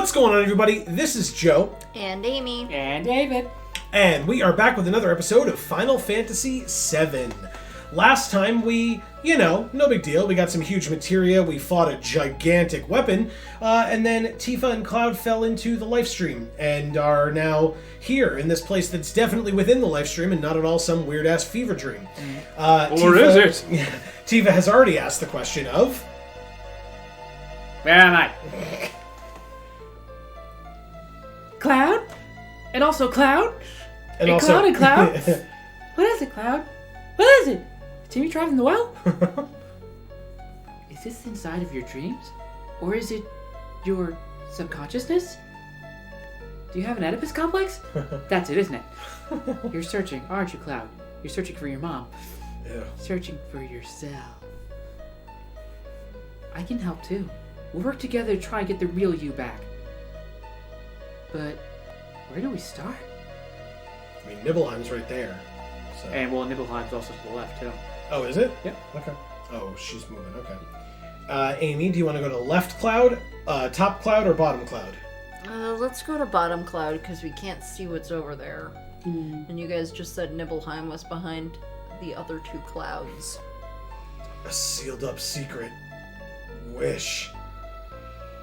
What's going on, everybody? This is Joe. And Amy. And David. And we are back with another episode of Final Fantasy VII. Last time no big deal. We got some huge materia, we fought a gigantic weapon, and then Tifa and Cloud fell into the life stream and are now here in this place that's definitely within the life stream and not at all some weird-ass fever dream. Or is it? Tifa has already asked the question of... Where am I? Cloud? And also Cloud? And also... Cloud and Cloud? What is it, Cloud? What is it? Timmy driving the well? Is this inside of your dreams? Or is it your subconsciousness? Do you have an Oedipus complex? That's it, isn't it? You're searching, aren't you, Cloud? You're searching for your mom. Yeah. Searching for yourself. I can help too. We'll work together to try and get the real you back. But where do we start? I mean, Nibelheim's right there. So. And Nibelheim's also to the left too. Oh, is it? Yep. Okay. Oh, she's moving. Okay. Amy, do you want to go to left cloud, top cloud, or bottom cloud? Let's go to bottom cloud because we can't see what's over there. Mm. And you guys just said Nibelheim was behind the other two clouds. A sealed up secret. Wish.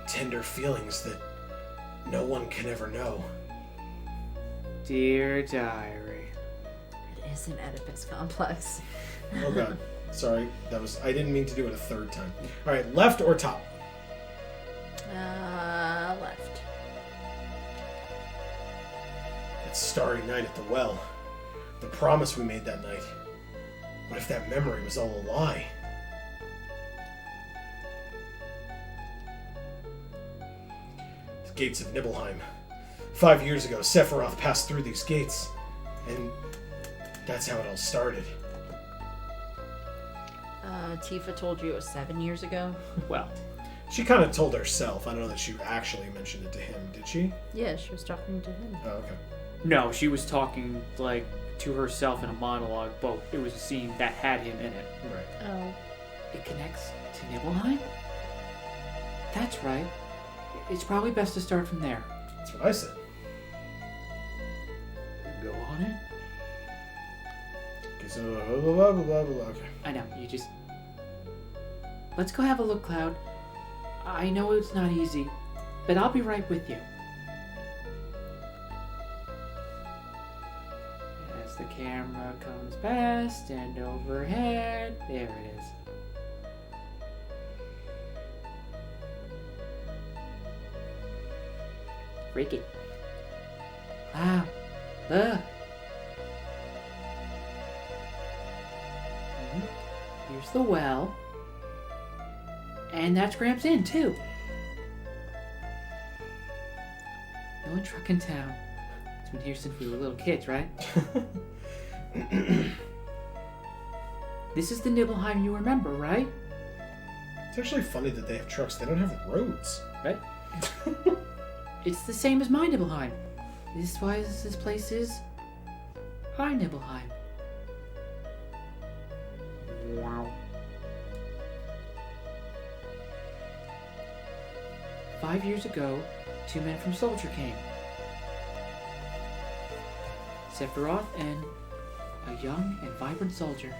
Tender feelings that no one can ever know. Dear diary. It is an Oedipus complex. Oh god. Sorry. I didn't mean to do it a third time. Alright, left or top? Left. That starry night at the well. The promise we made that night. What if that memory was all a lie? The gates of Nibelheim. 5 years ago, Sephiroth passed through these gates. And that's how it all started. Tifa told you it was 7 years ago? Well, She kind of told herself. I don't know that she actually mentioned it to him, did she? Yeah, she was talking to him. Oh, okay. no, she was talking to herself in a monologue, but it was a scene that had him in it. Right. Oh. It connects to Nibelheim? That's right. It's probably best to start from there. That's what I said. Go on it. Okay, so blah, blah, blah, blah. Okay. I know, you just... Let's go have a look, Cloud. I know it's not easy, but I'll be right with you. As the camera comes past and overhead, there it is. Freaky. Wow, look. Here's the well. And that's Gramps Inn, too. The only truck in town. It's been here since we were little kids, right? This is the Nibelheim you remember, right? It's actually funny that they have trucks. They don't have roads. Right? It's the same as my Nibelheim. This is why this place is our Nibelheim. Wow. 5 years ago, 2 men from Soldier came. Sephiroth and a young and vibrant soldier.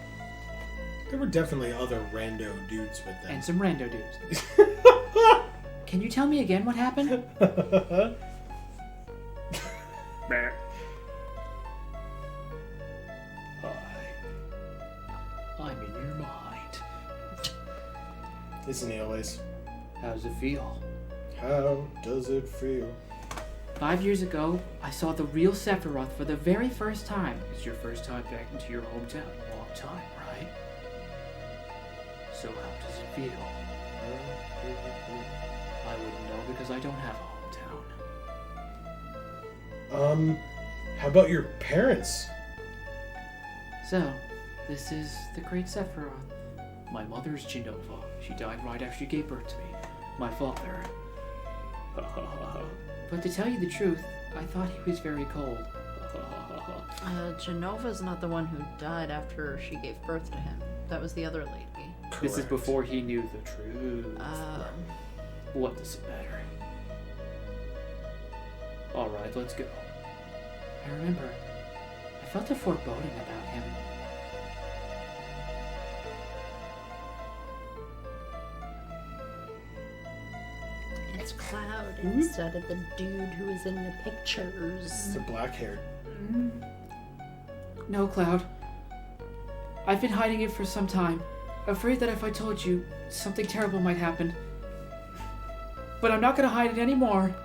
There were definitely other rando dudes with them. And some rando dudes. Can you tell me again what happened? I'm in your mind. Isn't he always? How's it feel? How does it feel? 5 years ago, I saw the real Sephiroth for the very first time. It's your first time back into your hometown in a long time, right? So how does it feel? I wouldn't know because I don't have a hometown. How about your parents? So, this is the great Sephiroth. My mother's Genova. She died right after she gave birth to me. My father. But to tell you the truth, I thought he was very cold. Genova's not the one who died after she gave birth to him. That was the other lady. Correct. This is before he knew the truth. What does it matter? Alright, let's go. I remember. I felt a foreboding about him. It's Cloud instead of the dude who was in the pictures. The black haired. No, Cloud. I've been hiding it for some time. Afraid that if I told you, something terrible might happen. But I'm not gonna hide it anymore.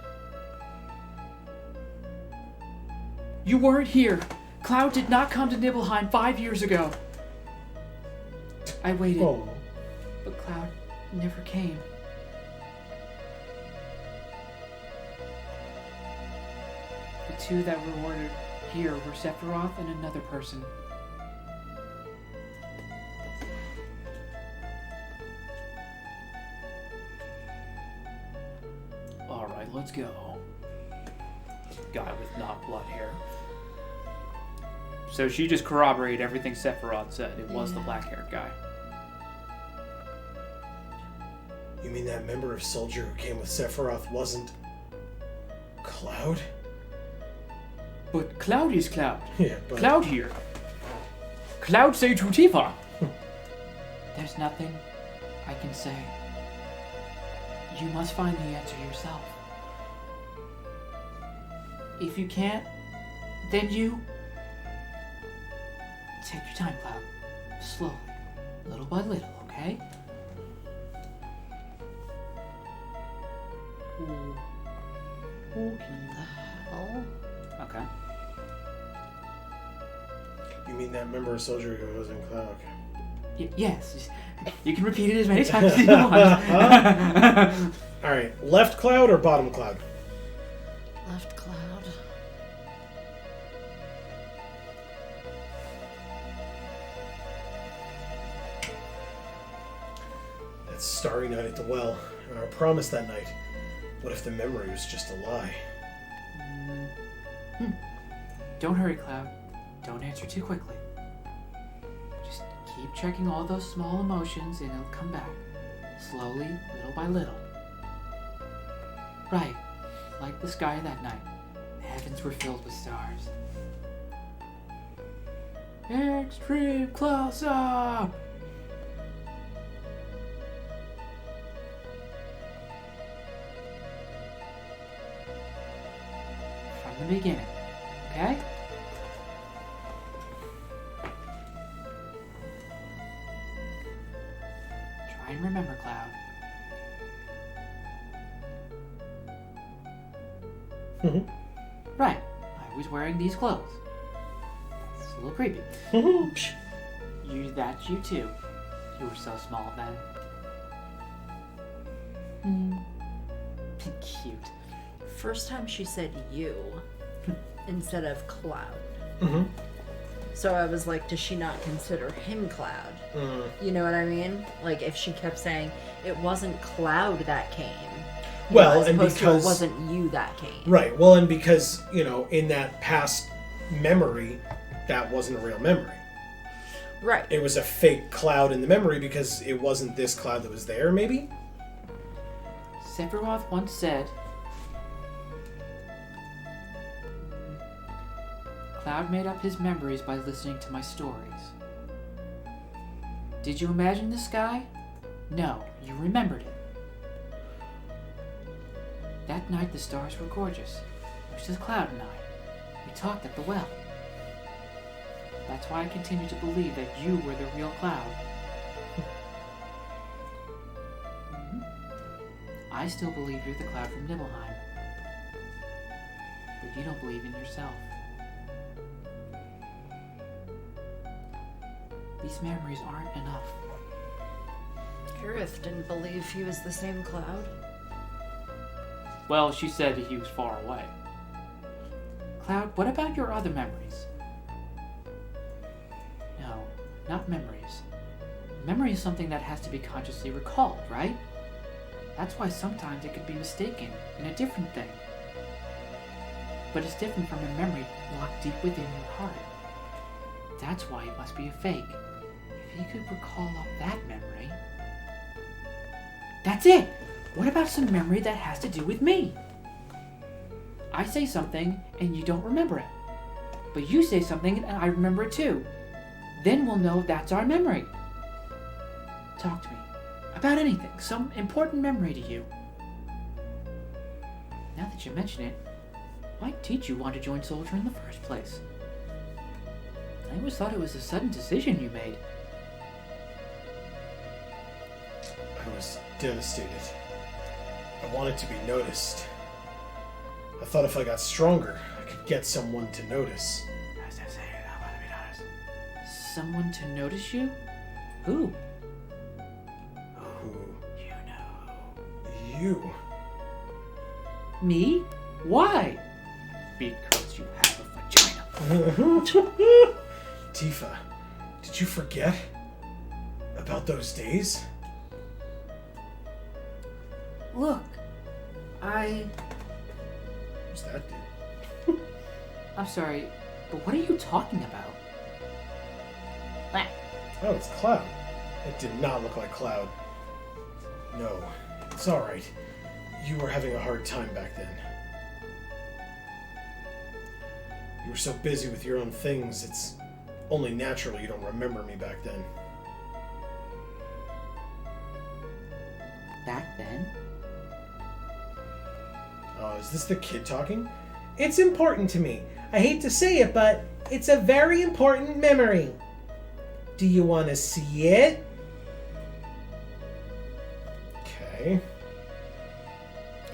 You weren't here. Cloud did not come to Nibelheim 5 years ago. I waited, Oh. but Cloud never came. The two that were ordered here were Sephiroth and another person. Alright, let's go. Guy with not blood hair. So she just corroborated everything Sephiroth said. It was the black-haired guy. You mean that member of Soldier who came with Sephiroth wasn't Cloud? But Cloud is Cloud. Yeah, but... Cloud here. Cloud say to Tifa. There's nothing I can say. You must find the answer yourself. If you can't, then you... Take your time, Cloud. Slowly. Little by little, okay? What the hell? Okay. You mean that member of Soldier who was in Cloud? Yes. You can repeat it as many times as you want. Alright, left Cloud or bottom Cloud? Left Cloud. That starry night at the well, and our promise that night. What if the memory was just a lie? Don't hurry, Cloud. Don't answer too quickly. Just keep checking all those small emotions and it'll come back. Slowly, little by little. Right, like the sky that night. The heavens were filled with stars. Extreme close-up! From the beginning, okay? Try and remember, Cloud. Right, I was wearing these clothes. It's a little creepy. That's you too. You were so small then. Cute. First time she said you instead of Cloud. Mm-hmm. So I was like, does she not consider him Cloud? You know what I mean? Like if she kept saying it wasn't Cloud that came. Well, as and opposed because... to it wasn't you that came. Right, well, and because, you know, in that past memory, that wasn't a real memory. Right. It was a fake Cloud in the memory because it wasn't this Cloud that was there, maybe? Sephiroth once said, Cloud made up his memories by listening to my stories. Did you imagine the sky? No, you remembered it. That night the stars were gorgeous. It was just Cloud and I. We talked at the well. That's why I continue to believe that you were the real Cloud. I still believe you're the Cloud from Nibelheim. But you don't believe in yourself. These memories aren't enough. Aerith didn't believe he was the same Cloud. Well, she said he was far away. Cloud, what about your other memories? No, not memories. Memory is something that has to be consciously recalled, right? That's why sometimes it could be mistaken in a different thing. But it's different from a memory locked deep within your heart. That's why it must be a fake. If you could recall up that memory... That's it! What about some memory that has to do with me? I say something and you don't remember it. But you say something and I remember it too. Then we'll know that's our memory. Talk to me about anything, some important memory to you. Now that you mention it, why did you want to join Soldier in the first place? I always thought it was a sudden decision you made. I was devastated. I wanted to be noticed. I thought if I got stronger, I could get someone to notice. Someone to notice you? Who? Who? You know. You. Me? Why? Because you have a vagina. Tifa, did you forget about those days? Look, I... Who's that dude? I'm sorry, but what are you talking about? Oh, it's Cloud. It did not look like Cloud. No, it's alright. You were having a hard time back then. You were so busy with your own things, it's only natural you don't remember me back then. Back then? Is this the kid talking? It's important to me. I hate to say it, but it's a very important memory. Do you want to see it? Okay.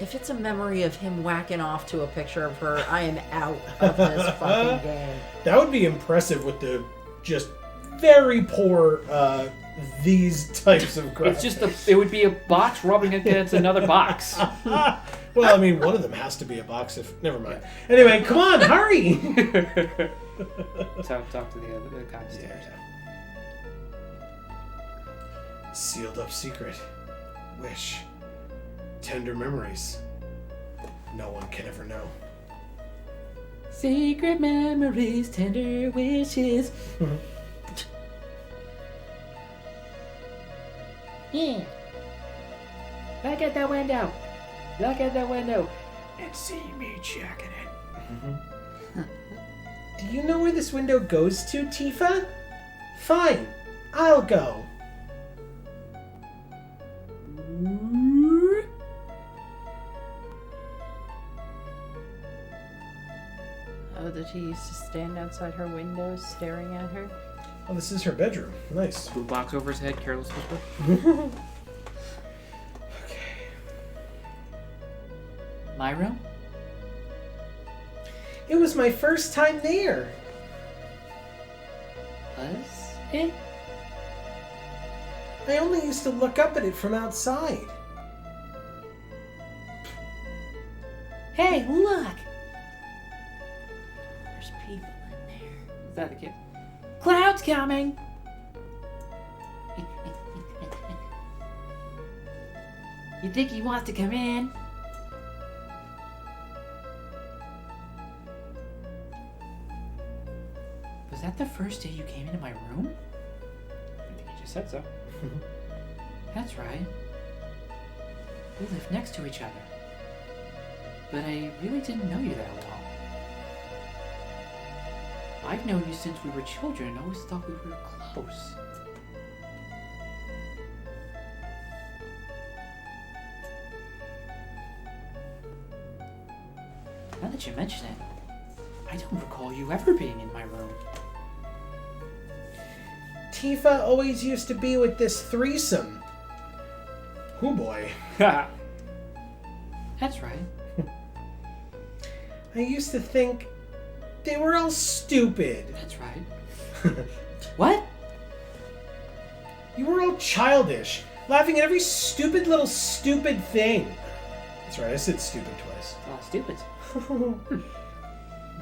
If it's a memory of him whacking off to a picture of her, I am out of this fucking game. That would be impressive with the just very poor these types of graphics. It's just it would be a box rubbing against another box. Well, I mean, one of them has to be a box if... Never mind. Anyway, come on, hurry! Talk to the guy upstairs. Sealed up secret. Wish. Tender memories. No one can ever know. Secret memories, tender wishes. Yeah. Look at the window. Look at the window. And see me checking it. Do you know where this window goes to, Tifa? Fine. I'll go. Oh, that he used to stand outside her window staring at her? Oh, this is her bedroom. Nice. Blue box over his head, careless whisper. Okay. My room? It was my first time there. Was it? I only used to look up at it from outside. Hey, look! There's people in there. Is that the kid? Cloud's coming! You think he wants to come in? Was that the first day you came into my room? I think you just said so. That's right. We lived next to each other. But I really didn't know you that well. I've known you since we were children and always thought we were close. Now that you mention it, I don't recall you ever being in my room. Tifa always used to be with this threesome. Oh boy. That's right. I used to think they were all stupid. That's right. What? You were all childish, laughing at every stupid little stupid thing. That's right, I said stupid twice. Oh, stupid.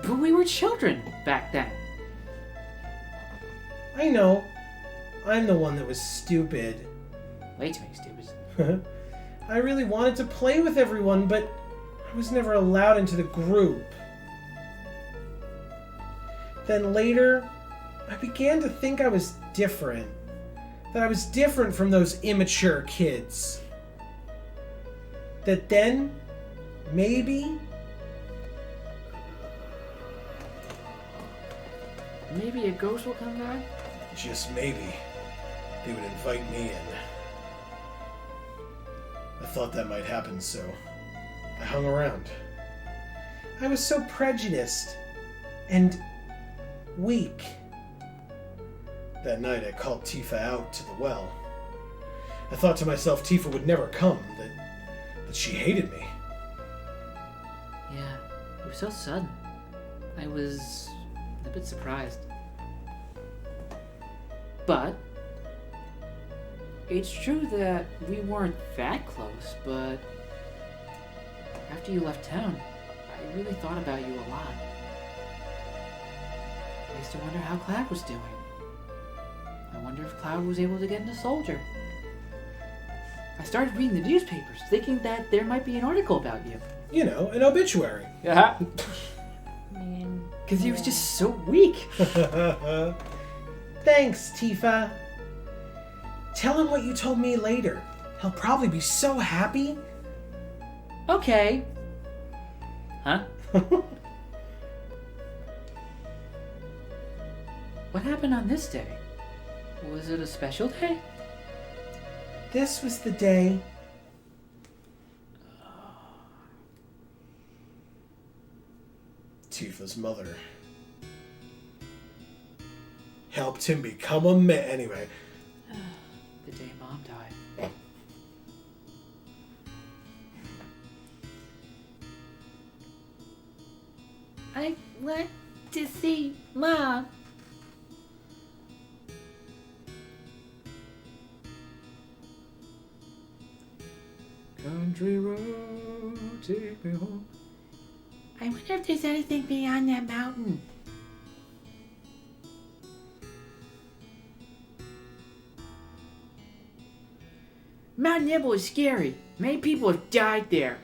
But we were children back then. I know. I'm the one that was stupid. Way too many stupids. I really wanted to play with everyone, but I was never allowed into the group. Then later, I began to think I was different. That I was different from those immature kids. That then, maybe, maybe a ghost will come back? Just maybe they would invite me in. I thought that might happen, so I hung around. I was so prejudiced and weak. That night I called Tifa out to the well. I thought to myself Tifa would never come, that she hated me. Yeah, it was so sudden. I was a bit surprised. But it's true that we weren't that close, but after you left town, I really thought about you a lot. I used to wonder how Cloud was doing. I wonder if Cloud was able to get into Soldier. I started reading the newspapers, thinking that there might be an article about you. You know, an obituary. Yeah. Man. Because he was just so weak. Thanks, Tifa. Tell him what you told me later. He'll probably be so happy. Okay. Huh? What happened on this day? Was it a special day? This was the day. Tifa's mother helped him become a man. Anyway. The day Mom died. I want to see Mom. Country road, take me home. I wonder if there's anything beyond that mountain. Mount Nibble is scary. Many people have died there.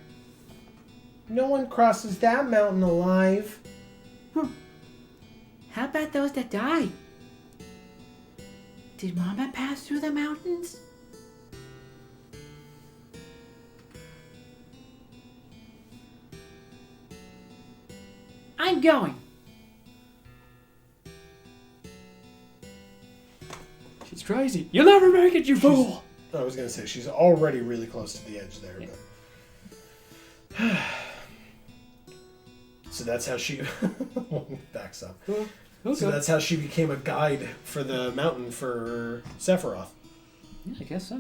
No one crosses that mountain alive. How about those that died? Did Mama pass through the mountains? I'm going. She's crazy. You'll never make it, you fool! I was going to say, she's already really close to the edge there. Yeah. But... So that's how she... Backs up. Okay. So that's how she became a guide for the mountain for Sephiroth. Yeah, I guess so.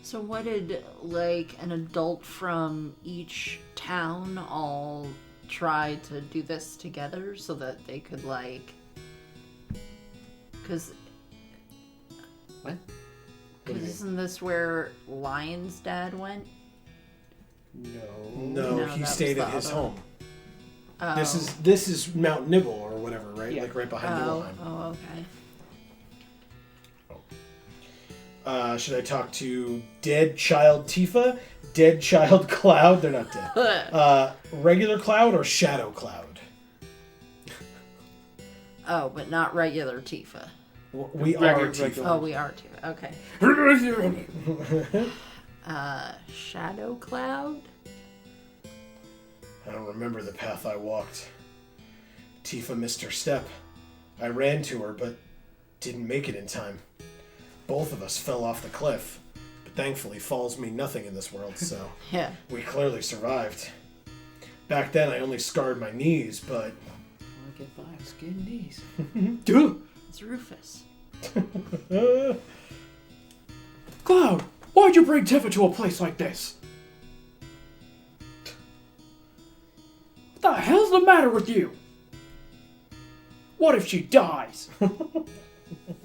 So what did, like, an adult from each town all try to do this together so that they could, like... Because... What? Because isn't this where Lion's dad went? No, No, he that stayed was at the home. other one. Oh. This is Mount Nibble or whatever, right? Yeah. Like right behind Nibelheim. Oh, okay. Should I talk to dead child Tifa, dead child Cloud? They're not dead. Regular Cloud or Shadow Cloud? Oh, but not regular Tifa. We Regular, are Tifa. regular. Oh, we are Tifa. Okay. Shadow Cloud? I don't remember the path I walked. Tifa missed her step. I ran to her, but didn't make it in time. Both of us fell off the cliff, but thankfully falls mean nothing in this world, so Yeah. we clearly survived. Back then I only scarred my knees, but... I get by with skin knees. It's Rufus. Cloud, why'd you bring Tifa to a place like this? What the hell's the matter with you? What if she dies?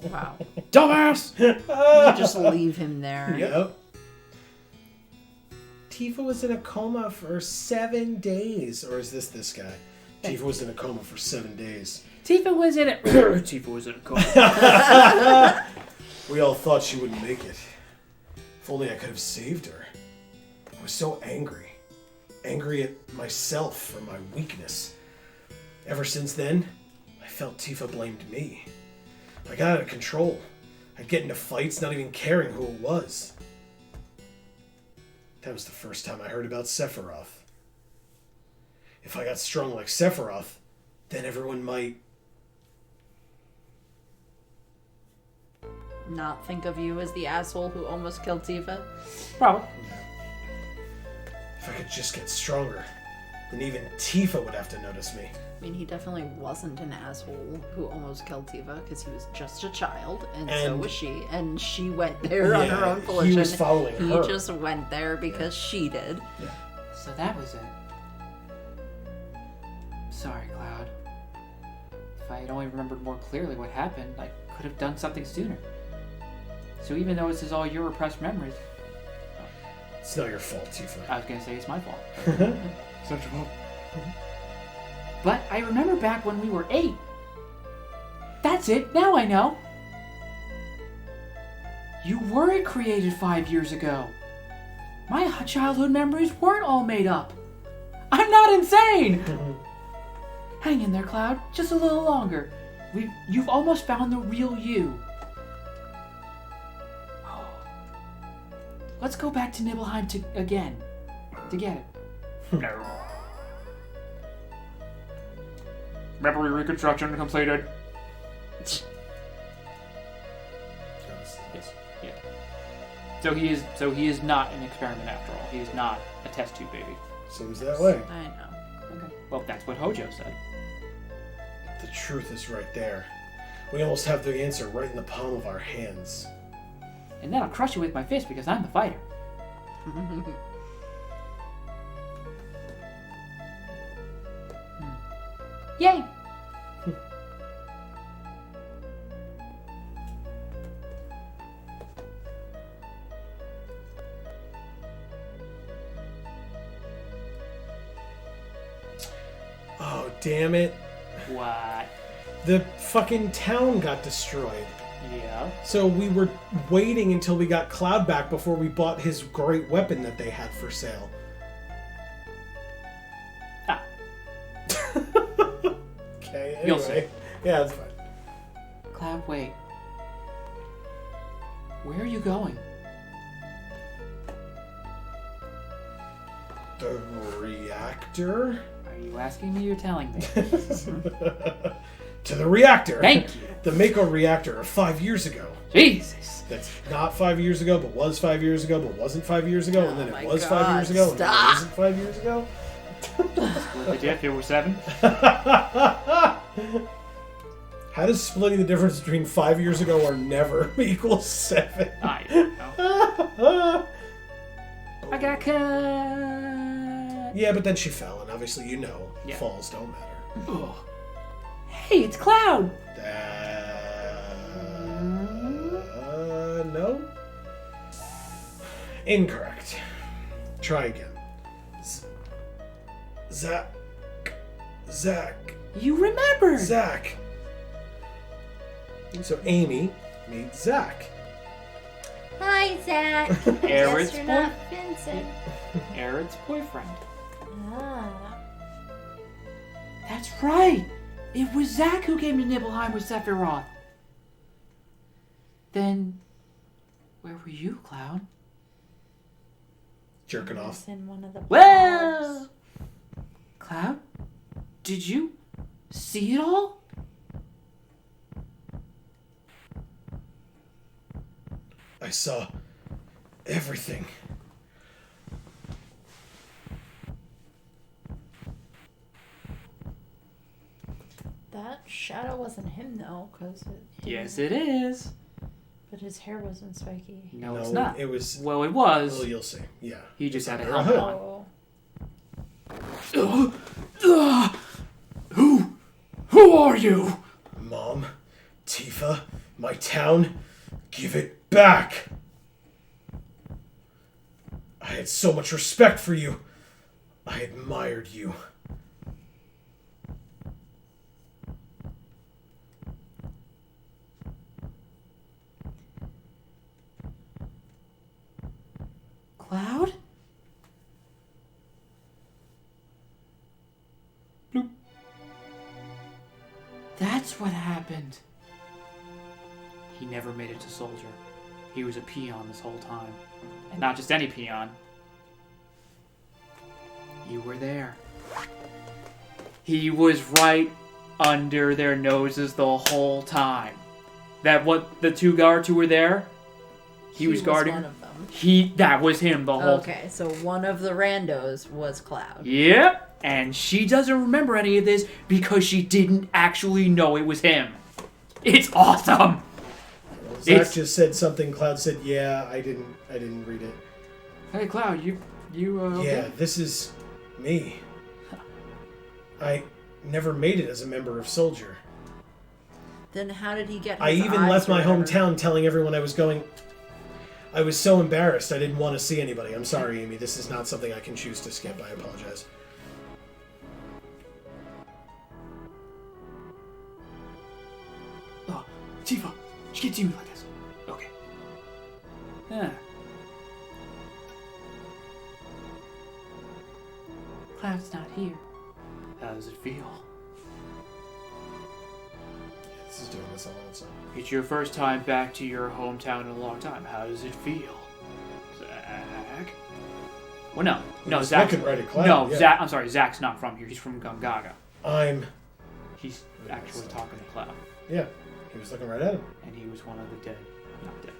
Wow. Dumbass! You just leave him there. Yep. Tifa was in a coma for 7 days. Or is this guy? Tifa was in a coma for 7 days. Tifa was in it. Tifa was in a coma. We all thought she wouldn't make it. If only I could have saved her. I was so angry. Angry at myself for my weakness. Ever since then, I I felt Tifa blamed me. I got out of control. I'd get into fights not even caring who it was. That was the first time I heard about Sephiroth. If I got strong like Sephiroth, then everyone might... Not think of you as the asshole who almost killed Tifa? Probably. If I could just get stronger, then even Tifa would have to notice me. I mean, he definitely wasn't an asshole who almost killed Tifa, because he was just a child, and so was she. And she went there on her own volition. He was following her. He just went there because she did. Yeah. So that was it. Sorry, Cloud. If I had only remembered more clearly what happened, I could have done something sooner. So even though this is all your repressed memories... It's not your fault, Tifa. I was going to say it's my fault. It's not your fault. But I remember back when we were 8. That's it, now I know. You weren't created 5 years ago. My childhood memories weren't all made up. I'm not insane! Hang in there, Cloud. Just a little longer. You've almost found the real you. Let's go back to Nibelheim again. To get it. No. Memory reconstruction completed. Yes. Yeah. So he is not an experiment after all. He is not a test tube baby. Seems that way. I know. Okay. Well, that's what Hojo said. The truth is right there. We almost have the answer right in the palm of our hands. And then I'll crush you with my fist because I'm the fighter. Yay! Oh, damn it. What? The fucking town got destroyed. Yeah. So we were waiting until we got Cloud back before we bought his great weapon that they had for sale. Ah. Okay, You'll anyway. see. Yeah, that's fine. Cloud, wait. Where are you going? The reactor? Are you asking me or telling me? To the reactor! Thank you! The Mako reactor of 5 years ago. Jesus! That's not 5 years ago, but was 5 years ago, but wasn't 5 years ago, and then Oh it my was 5 God, years ago, and then it stop. wasn't 5 years ago. Split the diff, it was 7. How does splitting the difference between 5 years ago or never equals 7? I don't know. I got cut! Yeah, but then she fell, and obviously Yeah. falls don't matter. Ugh. Hey, it's Cloud! No? Incorrect. Try again. Zack. You remembered! Zack. So Amy meets Zack. Hi, Zack. Aerith's Guess you're not Vincent. Aerith's boyfriend. Ah. That's right! It was Zack who came to Nibelheim with Sephiroth. Then, where were you, Cloud? Jerking off. It's in one of the Well, bags. Cloud, did you see it all? I saw everything. That shadow wasn't him though, because Yes, it is. But his hair wasn't spiky. No, it's not. It was. Well, it was. Well, you'll see. Yeah. He just had a Or helmet hood. on. Oh. Who are you? Mom, Tifa, my town, give it back. I had so much respect for you. I admired you. Cloud? Bloop. That's That's what happened. He never made it to soldier. He was a peon this whole time. And not just any peon. You were there. He was right under their noses the whole time. The two guards who were there, he was guarding. one of them. That was him the whole time. Okay, so one of the randos was Cloud. Yep. And she doesn't remember any of this because she didn't actually know it was him. It's awesome. Zack just said something. Cloud said, "Yeah, I didn't read it." Hey, Cloud, you okay? Yeah, this is me. I never made it as a member of Soldier. Then how did he get his I even eyes left or my whatever? hometown telling everyone I was going. I was so embarrassed I didn't want to see anybody. I'm sorry, Amy. This is not something I can choose to skip. I apologize. Oh, Tifa, she can't see me like this. Okay. Yeah. Cloud's not here. How does it feel? This is doing this all the time. It's your first time back to your hometown in a long time. How does it feel? Zack? Well, no. No, He's Zack's... looking right at Cloud, No, yeah. Zack... I'm sorry, Zack's not from here. He's from Gungaga. He's actually talking to Cloud. Yeah, he was looking right at him. And he was one of the dead. Not dead.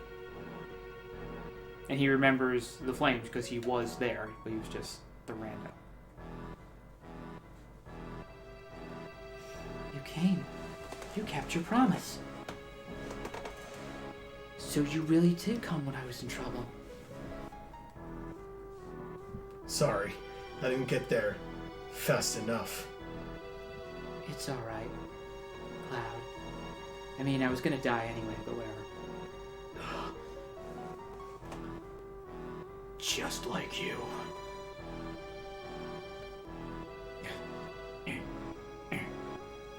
And he remembers the flames because he was there, but he was just the rando. You came. You kept your promise. So you really did come when I was in trouble. Sorry, I didn't get there fast enough. It's alright, Cloud. I mean, I was gonna die anyway, but whatever. Just like you.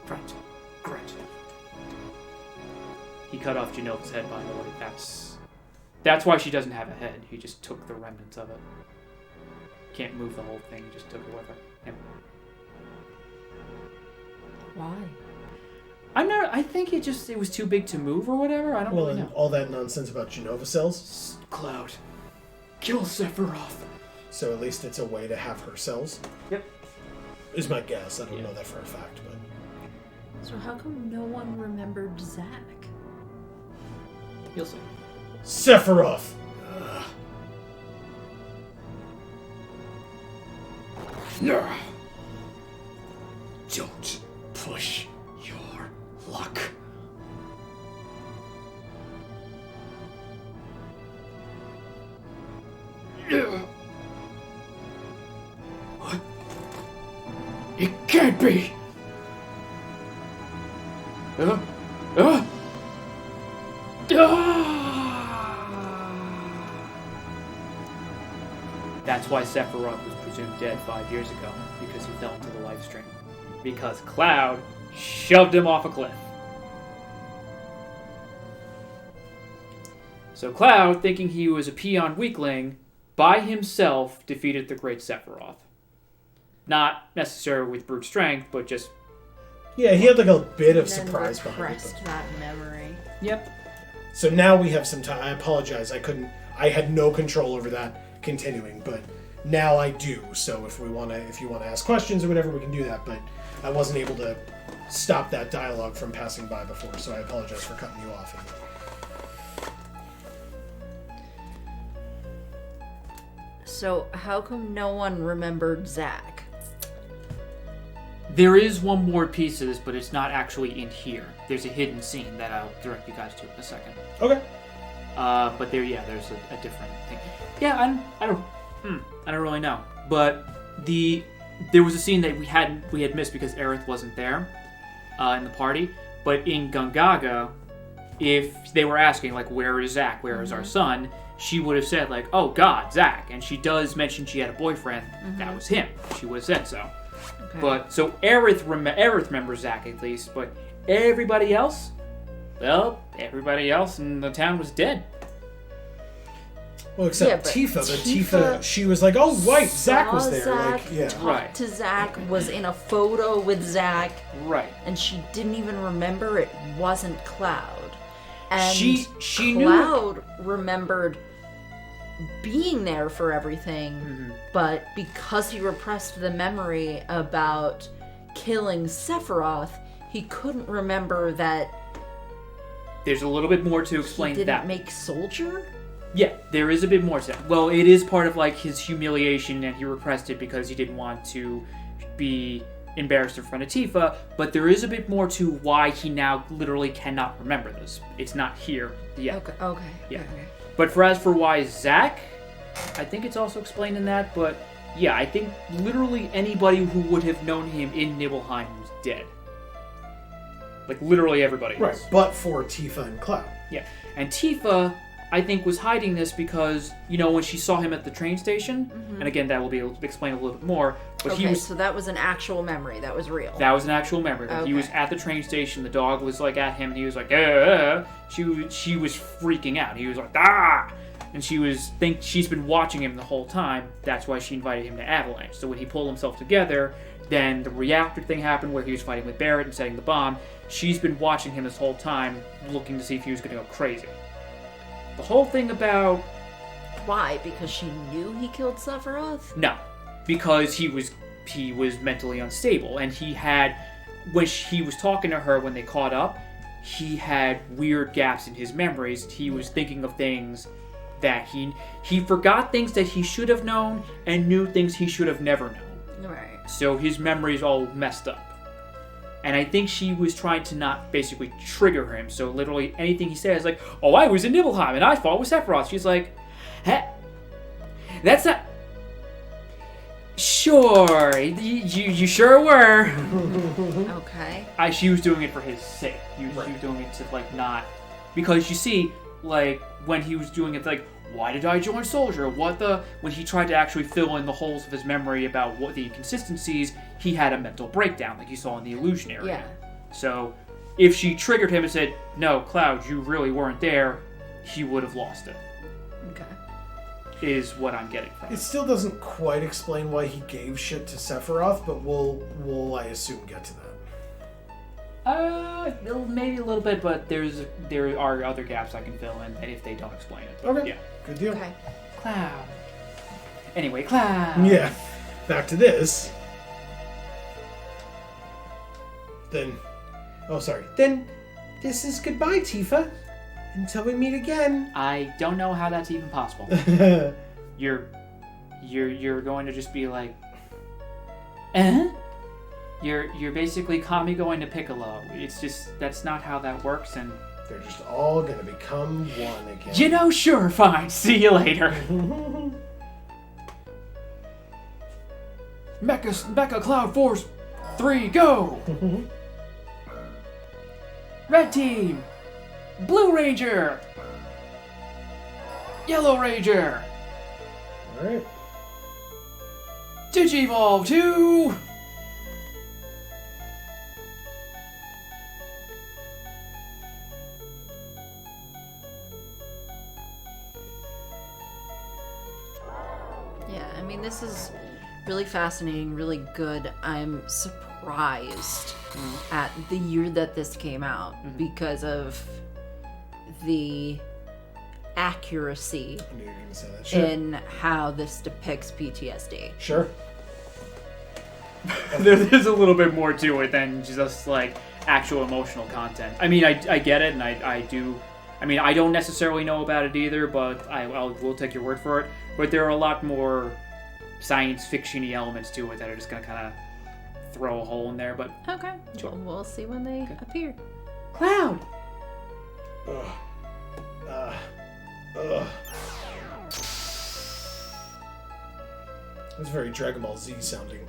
Grunt. Grunt. He cut off Genova's head, by the way. That's why she doesn't have a head. He just took the remnants of it. Can't move the whole thing, he just took it with him. Why? I think it was too big to move or whatever. I don't Well, really and know. all that nonsense about Genova cells, Cloud. Kill Sephiroth. so at least it's a way to have her cells. Yep. Is my guess. I don't know that for a fact, but So how come no one remembered Zack? You'll see. Sephiroth. No. Don't push your luck. What? It can't be. That's why Sephiroth was presumed dead 5 years ago, because he fell into the life stream. Because Cloud shoved him off a cliff. So Cloud, thinking he was a peon weakling, by himself defeated the great Sephiroth. Not necessarily with brute strength, but just... Yeah, he had like a bit of And then surprise behind it. repressed But... that memory. Yep. So now we have some time. I apologize. I had no control over that continuing, but now I do. So if you want to ask questions or whatever, we can do that. But I wasn't able to stop that dialogue from passing by before, so I apologize for cutting you off. So how come no one remembered Zack? There is one more piece of this, but it's not actually in here. There's a hidden scene that I'll direct you guys to in a second. Okay. But there's a different thing. Yeah, I don't really know. But there was a scene that we had missed because Aerith wasn't there in the party. But in Gungaga, if they were asking like, "Where is Zack? Where is our son?" she would have said like, "Oh God, Zack." And she does mention she had a boyfriend. That was him. She would have said so. Okay. But so Aerith remembers Zack at least, but everybody else, well, everybody else in the town was dead. Well, except Yeah, but Tifa, but Tifa she was like, oh, right, Zack was saw there. Zack, Like, yeah. talked Right. to Zack, was in a photo with Zack, Right. and she didn't even remember it wasn't Cloud. And She knew. Cloud remembered being there for everything, but because he repressed the memory about killing Sephiroth, he couldn't remember that There's a little bit more to he explain didn't that. make Soldier. Yeah, there is a bit more to that. Well, it is part of like his humiliation, and he repressed it because he didn't want to be embarrassed in front of Tifa. But there is a bit more to why he now literally cannot remember this. It's not here yet. Okay. Yeah. Okay. But as for why Zack, I think it's also explained in that. But yeah, I think literally anybody who would have known him in Nibelheim was dead. Like literally everybody. Right, was. but for Tifa and Cloud. Yeah, and Tifa, I think, was hiding this because, you know, when she saw him at the train station, and again, that will be explained a little bit more, but Okay, he was... so that was an actual memory. That was real. That was an actual memory. Like, He was Okay. at the train station, the dog was, like, at him, and he was like, She was freaking out. He was like, ah! And she's been watching him the whole time. That's why she invited him to Avalanche. So when he pulled himself together, then the reactor thing happened where he was fighting with Barrett and setting the bomb. She's been watching him this whole time, looking to see if he was going to go crazy. The whole thing about... Why? Because she knew he killed Sephiroth? No. Because he was mentally unstable. And he had... When he was talking to her when they caught up, he had weird gaps in his memories. He was thinking of things that he forgot things that he should have known and knew things he should have never known. Right. So his memory's all messed up. And I think she was trying to not basically trigger him. So literally anything he says, like, oh, I was in Nibelheim and I fought with Sephiroth. She's like, that's not... Sure, you sure were. Okay. She was doing it for his sake. She was doing it to, like, not... Because you see, like, when he was doing it, like, why did I join Soldier? When he tried to actually fill in the holes of his memory about what the inconsistencies, he had a mental breakdown, like you saw in the illusion area. Yeah. So, if she triggered him and said, no, Cloud, you really weren't there, he would have lost it. Okay. Is what I'm getting from It it. still doesn't quite explain why he gave shit to Sephiroth, but we'll I assume, get to that. Maybe a little bit, but there are other gaps I can fill in if they don't explain it. Okay. Yeah. Good deal. Okay. Cloud. Anyway, Cloud. Yeah. Back to this. Then this is goodbye, Tifa. Until we meet again. I don't know how that's even possible. You're going to just be like, You're basically Kami going to Piccolo. It's just, that's not how that works, and... They're just all gonna become one again. You know, sure, fine. See you later. Mecha Cloud Force 3, go! Red Team! Blue Ranger! Yellow Ranger! Alright. Digivolve 2! Yeah, I mean, this is really fascinating, really good. I'm surprised at the year that this came out because of the accuracy I knew you were gonna say that. Sure. in how this depicts PTSD. Sure. There's a little bit more to it than just like actual emotional content. I mean, I get it, and I do. I mean, I don't necessarily know about it either, but we'll take your word for it. But there are a lot more science fiction-y elements to it that are just gonna kind of throw a hole in there. But Okay, Sure. we'll see when they appear. Cloud. Ugh. It was very Dragon Ball Z sounding.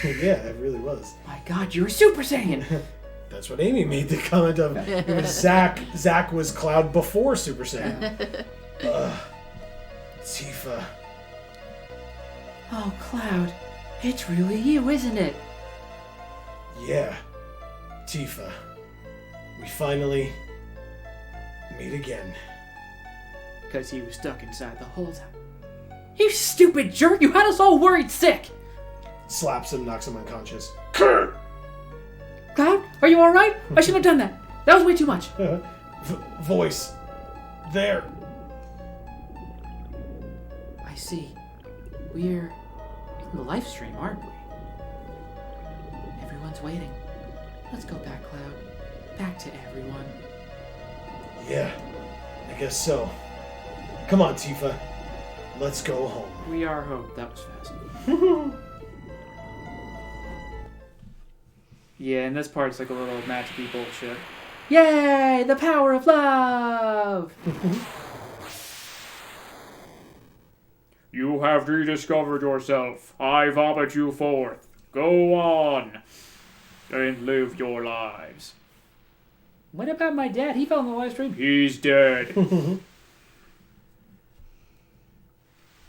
Yeah, it really was. My God, you're a Super Saiyan. That's what Amy made the comment of. It was Zack. Zack was Cloud before Super Saiyan. Tifa. Oh, Cloud. It's really you, isn't it? Yeah. Tifa. We finally meet again. because he was stuck inside the whole time. You stupid jerk! You had us all worried sick! Slaps him, knocks him unconscious. Cloud, are you alright? I shouldn't have done that. That was way too much. Voice. There. I see. We're in the live stream, aren't we? Everyone's waiting. Let's go back, Cloud. Back to everyone. Yeah, I guess so. Come on, Tifa. Let's go home. We are home. That was fast. Yeah, and this part's like a little match-B bullshit. Yay! The power of love! You have rediscovered yourself. I vomit you forth. Go on. And live your lives. What about my dad? He fell in the live stream. He's dead.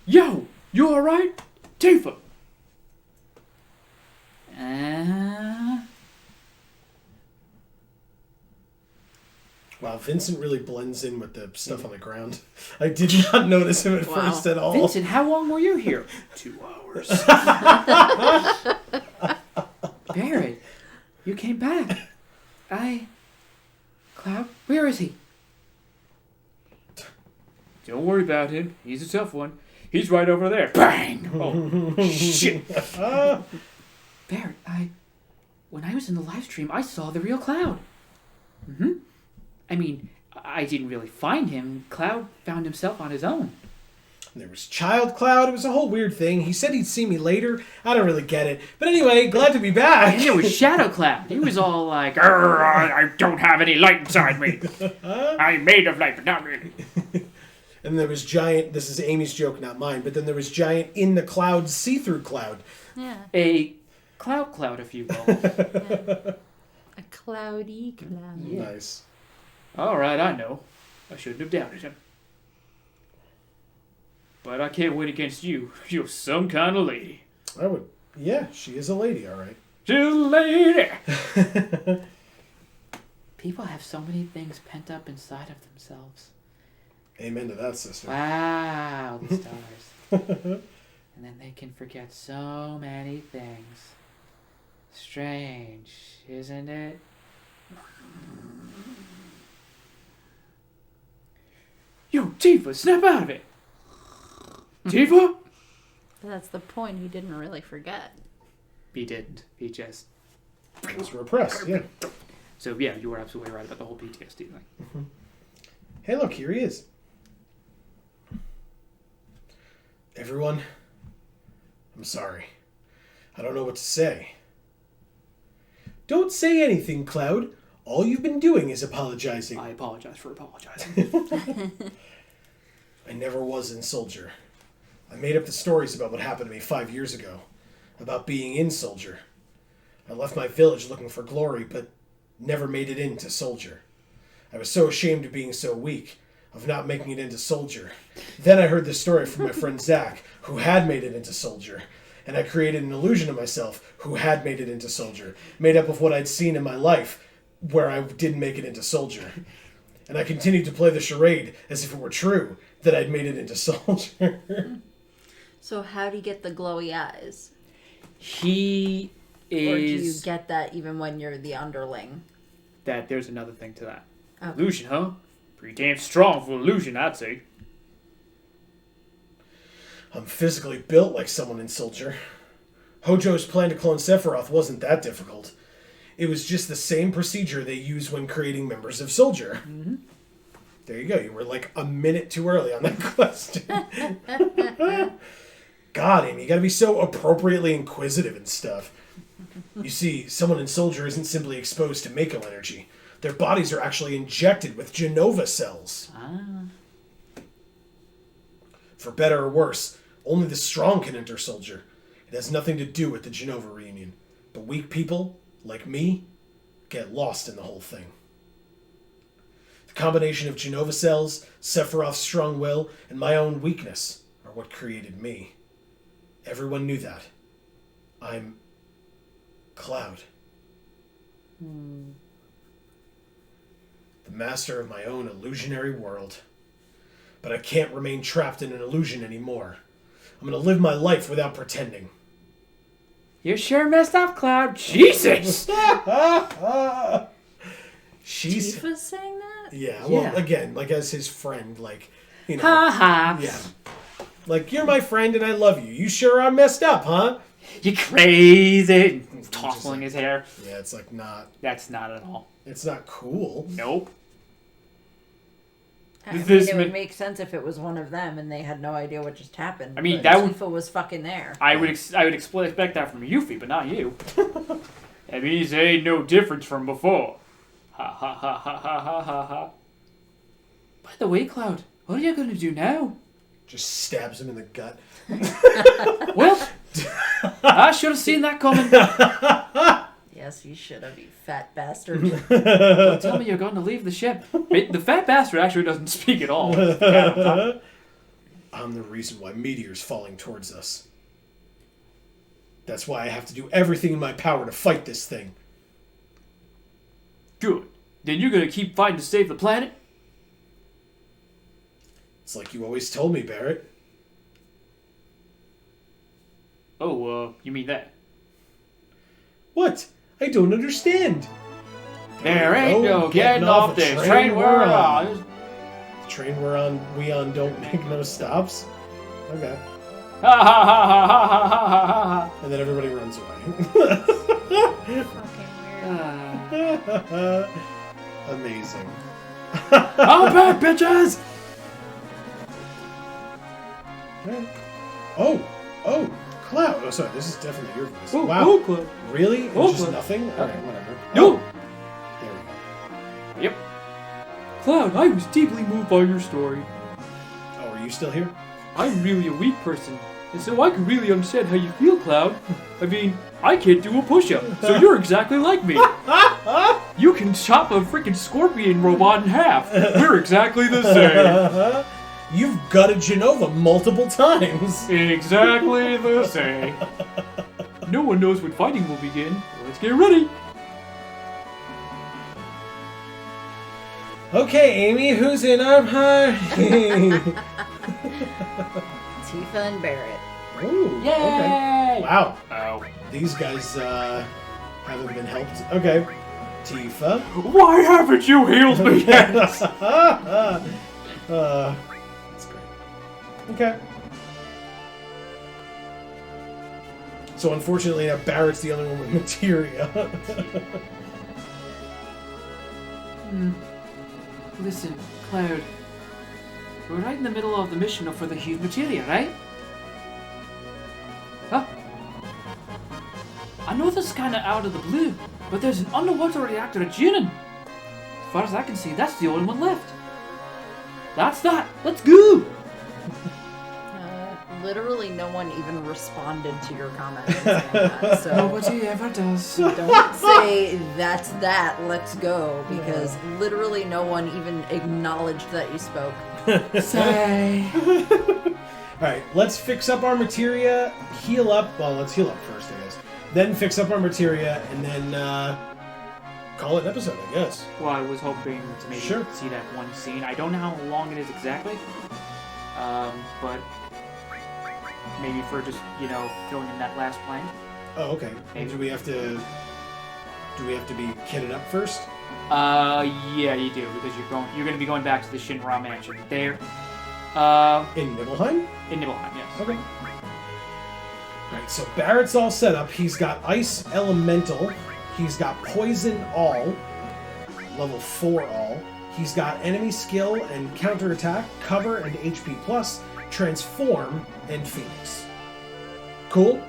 Yo! You alright? Tifa! Wow, Vincent really blends in with the stuff on the ground. I did not notice him at first at all. Vincent, how long were you here? 2 hours. Barrett, you came back. Cloud, where is he? Don't worry about him. He's a tough one. He's right over there. Bang! Oh, shit. Barrett, when I was in the live stream, I saw the real Cloud. Mm-hmm. I mean, I didn't really find him. Cloud found himself on his own. There was Child Cloud. It was a whole weird thing. He said he'd see me later. I don't really get it. But anyway, glad to be back. And there was Shadow Cloud. He was all like, I don't have any light inside me. I'm made of light, but not really. And there was Giant. This is Amy's joke, not mine. But then there was Giant in the cloud, see-through Cloud. Yeah. A cloud, if you will. Yeah. A cloudy cloud. Yeah. Nice. All right, I know. I shouldn't have doubted him. But I can't win against you. You're some kind of lady. I would. Yeah, she is a lady, all right. She's a lady. People have so many things pent up inside of themselves. Amen to that, sister. Wow, the stars. And then they can forget so many things. Strange, isn't it? Yo, Tifa, snap out of it! Tifa? That's the point. He didn't really forget. He didn't. He just... It was repressed, yeah. So, yeah, you were absolutely right about the whole PTSD thing. Mm-hmm. Hey, look, here he is. Everyone, I'm sorry. I don't know what to say. Don't say anything, Cloud. All you've been doing is apologizing. I apologize for apologizing. I never was in Soldier. I made up the stories about what happened to me 5 years ago. About being in Soldier. I left my village looking for glory, but never made it into Soldier. I was so ashamed of being so weak, of not making it into Soldier. Then I heard this story from my friend Zack, who had made it into Soldier. And I created an illusion of myself who had made it into Soldier, made up of what I'd seen in my life where I didn't make it into Soldier. And I continued to play the charade as if it were true that I'd made it into Soldier. So how do you get the glowy eyes? He is... Or do you get that even when you're the underling? That there's another thing to that. Okay. Illusion, huh? Pretty damn strong for illusion, I'd say. I'm physically built like someone in Soldier. Hojo's plan to clone Sephiroth wasn't that difficult. It was just the same procedure they use when creating members of Soldier. Mm-hmm. There you go. You were like a minute too early on that question. God, Amy, you gotta be so appropriately inquisitive and stuff. You see, someone in Soldier isn't simply exposed to Mako energy. Their bodies are actually injected with Genova cells. Ah. For better or worse, only the strong can enter Soldier. It has nothing to do with the Genova reunion. But weak people, like me, get lost in the whole thing. The combination of Genova cells, Sephiroth's strong will, and my own weakness are what created me. Everyone knew that. I'm Cloud. The master of my own illusionary world. but I can't remain trapped in an illusion anymore. I'm gonna live my life without pretending. You sure messed up, Cloud. Jesus! She's... Tifa's saying that? Yeah, well, Yeah. again, like as his friend, like, you know. Ha ha. Yeah. Like, you're my friend and I love you. You sure I'm messed up, huh? You crazy. Tossing his hair. Yeah, it's like not... That's not at all. It's not cool. Nope. I mean, This it ma- would make sense if it was one of them and they had no idea what just happened. I mean, but that would- Tifa was fucking there. I would expect that from Yuffie, but not you. That means there ain't no difference from before. Ha ha ha ha ha ha ha ha. By the way, Cloud, what are you gonna do now? Just stabs him in the gut. Well, I should have seen that coming. Yes, you should have, you fat bastard. Don't tell me you're going to leave the ship. The fat bastard actually doesn't speak at all. I'm the reason why meteor's falling towards us. That's why I have to do everything in my power to fight this thing. Good. Then you're gonna keep fighting to save the planet? It's like you always told me, Barrett. Oh, you mean that? What? I don't understand. There ain't no getting off this train we're on. The train we on don't make no stops? Okay. Ha ha ha ha ha ha ha ha ha. And then everybody runs away. Fucking weird. Amazing. I'm back, bitches! Oh, Cloud. Oh, sorry, this is definitely your voice. Oh, wow. oh, Cloud. Really? Oh, Just Cloud. nothing? Alright, whatever. No! Oh, there we go. Yep. Cloud, I was deeply moved by your story. Oh, are you still here? I'm really a weak person, and so I can really understand how you feel, Cloud. I mean, I can't do a push-up, so you're exactly like me. You can chop a freaking scorpion robot in half. We're exactly the same. You've gutted Genova multiple times. Exactly the same. No one knows when fighting will begin. Let's get ready. Okay, Amy, who's in our party? Tifa and Barrett. Ooh, Yay! okay. Wow, Oh. these guys haven't been helped. Okay, Tifa. Why haven't you healed me yet? That's great. Okay. So unfortunately, now Barrett's the only one with materia. Listen, Cloud. We're right in the middle of the mission for the Huge Materia, right? Huh? I know this is kinda out of the blue, but there's an underwater reactor at Junin. As far as I can see, that's the only one left. That's that! Let's go! Literally no one even responded to your comment saying that, so Nobody ever does. don't say that's that, let's go, because literally no one even acknowledged that you spoke. Say. Alright, let's fix up our materia, heal up. Well, let's heal up first, I guess. Then fix up our materia, and then call it an episode, I guess. Well, I was hoping to maybe Sure. see that one scene. I don't know how long it is exactly, but maybe for just, filling in that last plank. Oh, okay. Maybe. Do we have to be kitted up first? Yeah, you do, because you're going to be going back to the Shinra mansion there. In Nibelheim? In Nibelheim, yes. Okay. Alright, so Barrett's all set up. He's got Ice Elemental. He's got Poison All. Level 4 All. He's got Enemy Skill and Counterattack, Cover and HP Plus, Transform, and Phoenix. Cool?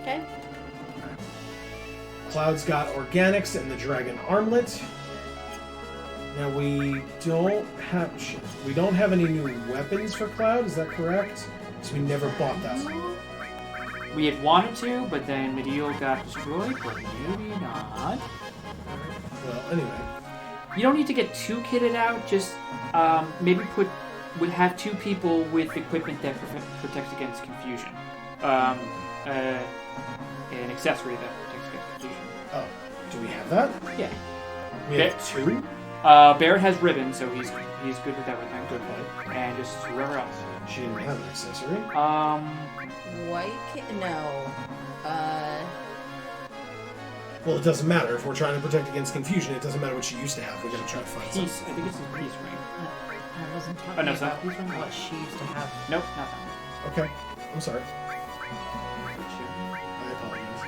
Okay. Cloud's got Organics and the Dragon Armlet. Now we don't have any new weapons for Cloud, is that correct? So we never bought that one. We had wanted to, but then Medial got destroyed, but maybe not. Well, anyway. You don't need to get too kitted out, just maybe have two people with equipment that protects against confusion. An accessory that protects against confusion. Oh, do we have that? Yeah. We have two? Barrett has ribbon, so he's good with everything. Good point. And just whoever else. She didn't have an accessory. White no. Well, it doesn't matter. If we're trying to protect against confusion, it doesn't matter what she used to have. We're going to try to find Peace. something. I think it's his peace ring. I wasn't talking Oh, no, it's about not. Peace ring? what she used to have. Nope, not that one. Okay. I'm sorry. I apologize.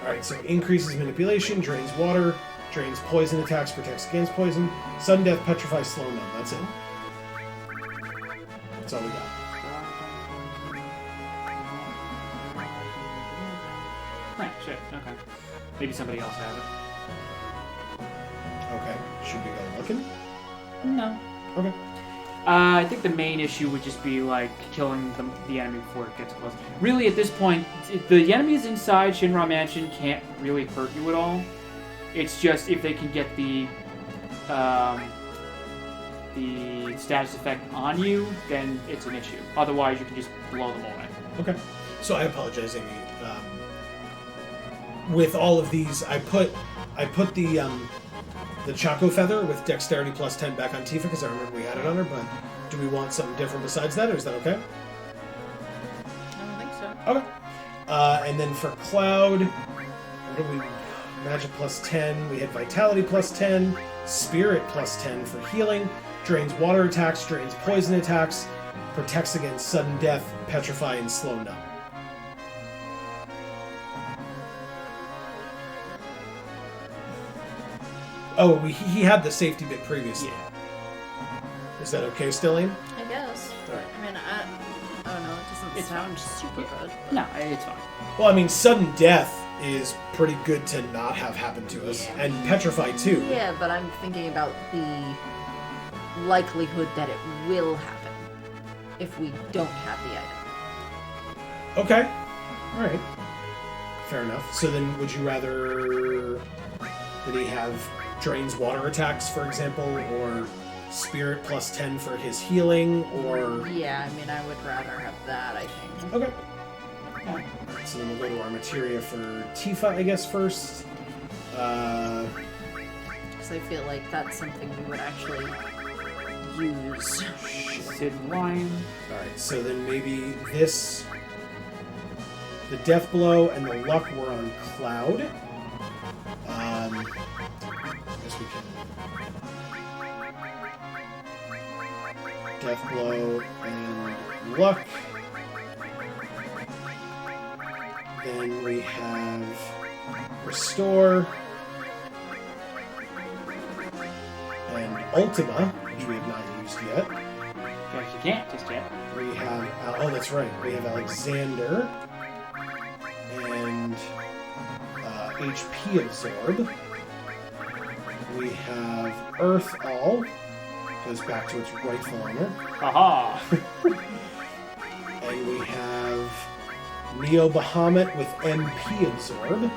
Alright, so increases manipulation, drains water, drains poison attacks, protects against poison, sudden death, petrifies, slow numb. That's it. That's all we got. Right, shit, okay. Maybe somebody else has it. Okay. Should we go looking? No. Okay. I think the main issue would just be, like, killing the enemy before it gets close. Really, at this point, the enemies inside Shinra Mansion can't really hurt you at all. It's just if they can get the status effect on you, then it's an issue. Otherwise, you can just blow them away. Okay. So I apologize, Amy. With all of these, I put the Choco Feather with Dexterity plus 10 back on Tifa because I remember we had it on her, but do we want something different besides that, or is that okay? I don't think so. Okay. And then for Cloud, what do we... Magic plus 10, we had Vitality plus 10, Spirit plus 10 for healing, drains water attacks, drains poison attacks, protects against sudden death, petrify, and slow numb. Oh, he had the safety bit previously. Yeah. Is that okay still, Aim? I guess. Alright. I mean, I don't know. It doesn't It's sound super good. But... No, it's fine. Well, I mean, sudden death is pretty good to not have happen to us, and petrify too. Yeah, but I'm thinking about the likelihood that it will happen if we don't have the item. Okay. Alright. Fair enough. So then, would you rather... Did he have drains water attacks, for example, or spirit plus 10 for his healing, or... Yeah, I mean, I would rather have that, I think. Okay. Alright, so then we'll go to our materia for Tifa, I guess, first. Because I feel like that's something we would actually use. Sid Lion. Alright, so then maybe this... The Death Blow and the Luck were on Cloud. I guess we can... Death Blow and Luck. Then we have Restore and Ultima, which we have not used yet. Guess you can't just yet. We have, oh, that's right. We have Alexander and HP Absorb. We have Earth All, goes back to its rightful owner. Aha! And we have Neo Bahamut with MP Absorb,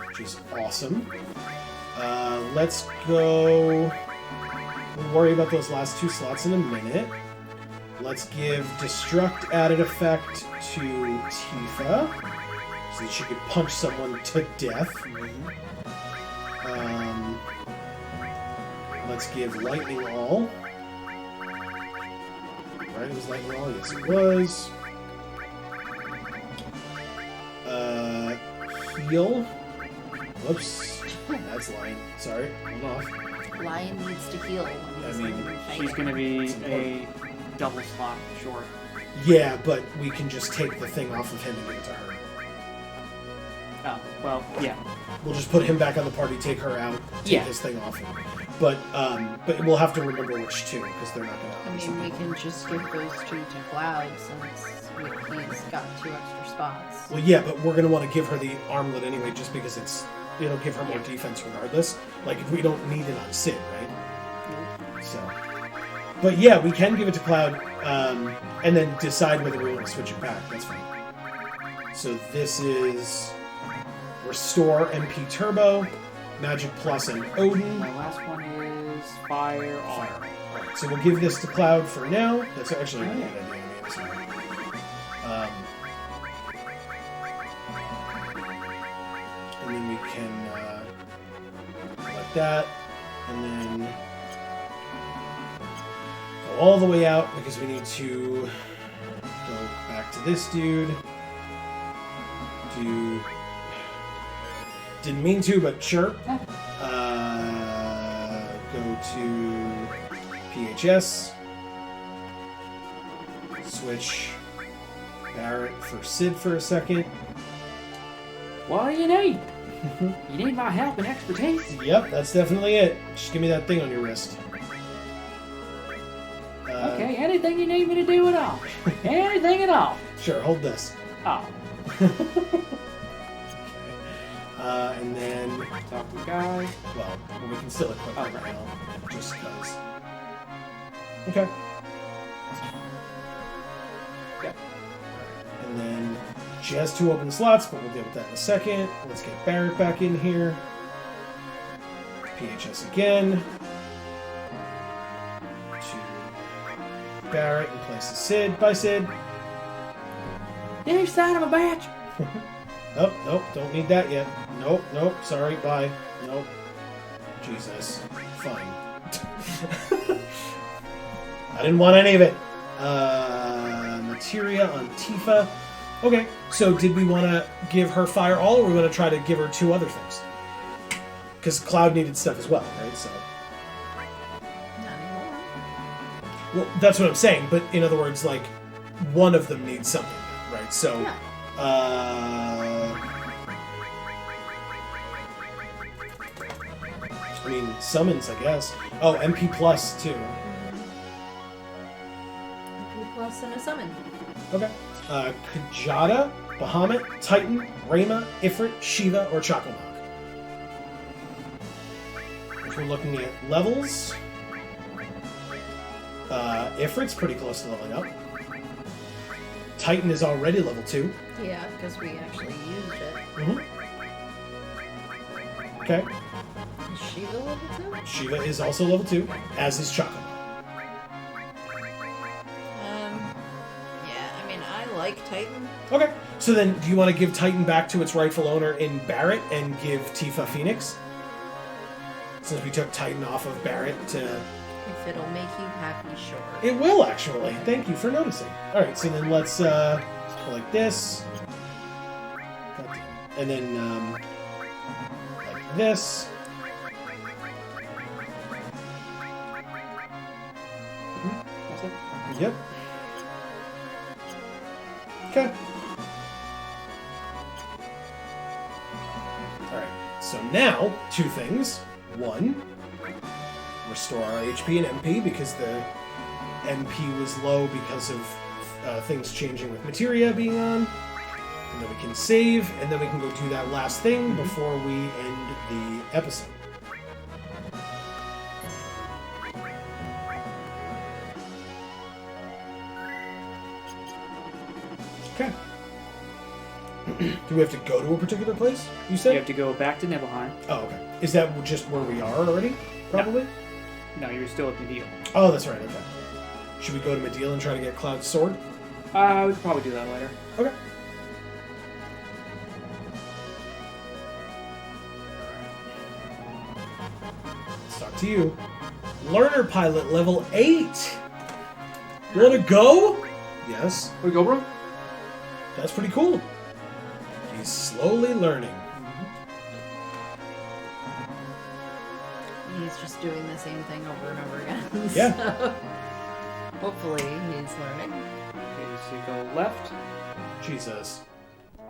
which is awesome. Let's go... We'll worry about those last two slots in a minute. Let's give Destruct added effect to Tifa, so that she could punch someone to death. Let's give Lightning All. Right, it was Lightning All? Yes, it was. Heal. Whoops. That's Lion. Sorry, hold off. Lion needs to heal. I mean, She's gonna be a double slot short. Yeah, but we can just take the thing off of him and give it to her. Oh, well, yeah. We'll just put him back on the party, take her out, take Yeah. his thing off him. But we'll have to remember which two, because they're not I gonna... mean, we can just give those two to Cloud since he's got 2 extra spots. Well, yeah, but we're gonna want to give her the armlet anyway, just because it'll give her more defense regardless. Like, if we don't need it on Sid, right? So... But yeah, we can give it to Cloud, and then decide whether we want to switch it back. That's fine. So this is Restore MP Turbo, Magic Plus, and Odin. My last one is Fire All. Fire. Alright, so we'll give this to Cloud for now. That's actually a really good idea. I'm sorry. And then we can like that. And then go all the way out because we need to go back to this dude. Didn't mean to, but sure. Go to PHS. Switch Barrett for Sid for a second. What do you need? You need my help and expertise? Yep, that's definitely it. Just give me that thing on your wrist. Okay, anything you need me to do at all. Anything at all. Sure, hold this. Oh. And then, Talk to the guy. well, we can still equip it Okay. right now, just because. Okay. Yep. And then she has 2 open slots, but we'll deal with that in a second. Let's get Barrett back in here. PHS again. To Barrett in place of Sid. Bye, Sid. You son of a bitch! Oh, nope, don't need that yet. Nope, sorry, bye. Nope. Jesus. Fine. I didn't want any of it. Materia on Tifa. Okay, so did we want to give her fire all, or were we going to try to give her 2 other things? Because Cloud needed stuff as well, right? So. Not anymore. Well, that's what I'm saying, but in other words, like, one of them needs something, right? So. Yeah. I mean, summons, I guess. Oh, MP plus too. Plus and a summon. Okay. Kajada, Bahamut, Titan, Rayma, Ifrit, Shiva, or Chocomog. Which we're looking at levels. Ifrit's pretty close to leveling up. Titan is already level 2. Yeah, because we actually used it. Mm-hmm. Okay. Is Shiva level 2? Shiva is also level 2, as is Chocomog. Yeah, I mean, I like Titan. Okay. So then, do you want to give Titan back to its rightful owner in Barrett and give Tifa Phoenix? Since we took Titan off of Barrett to... If it'll make you happy, sure. It will, actually. Thank you for noticing. Alright, so then let's go like this. And then, like this. That's it. Yep. Okay. Alright, so now, 2 things. 1, restore our HP and MP because the MP was low because of things changing with Materia being on. And then we can save, and then we can go do that last thing before we end the episode. Okay. Do we have to go to a particular place, you said? You have to go back to Nibelheim. Oh, okay. Is that just where we are already? Probably? No, you're still at Medieval. Oh, that's right, okay. Should we go to Medieval and try to get Cloud's sword? We could probably do that later. Okay. Let's talk to you. Learner pilot level 8. You want to go? Yes. We go, bro? That's pretty cool. He's slowly learning. He's just doing the same thing over and over again. Yeah. So, hopefully he's learning. Okay, so you go left. Jesus.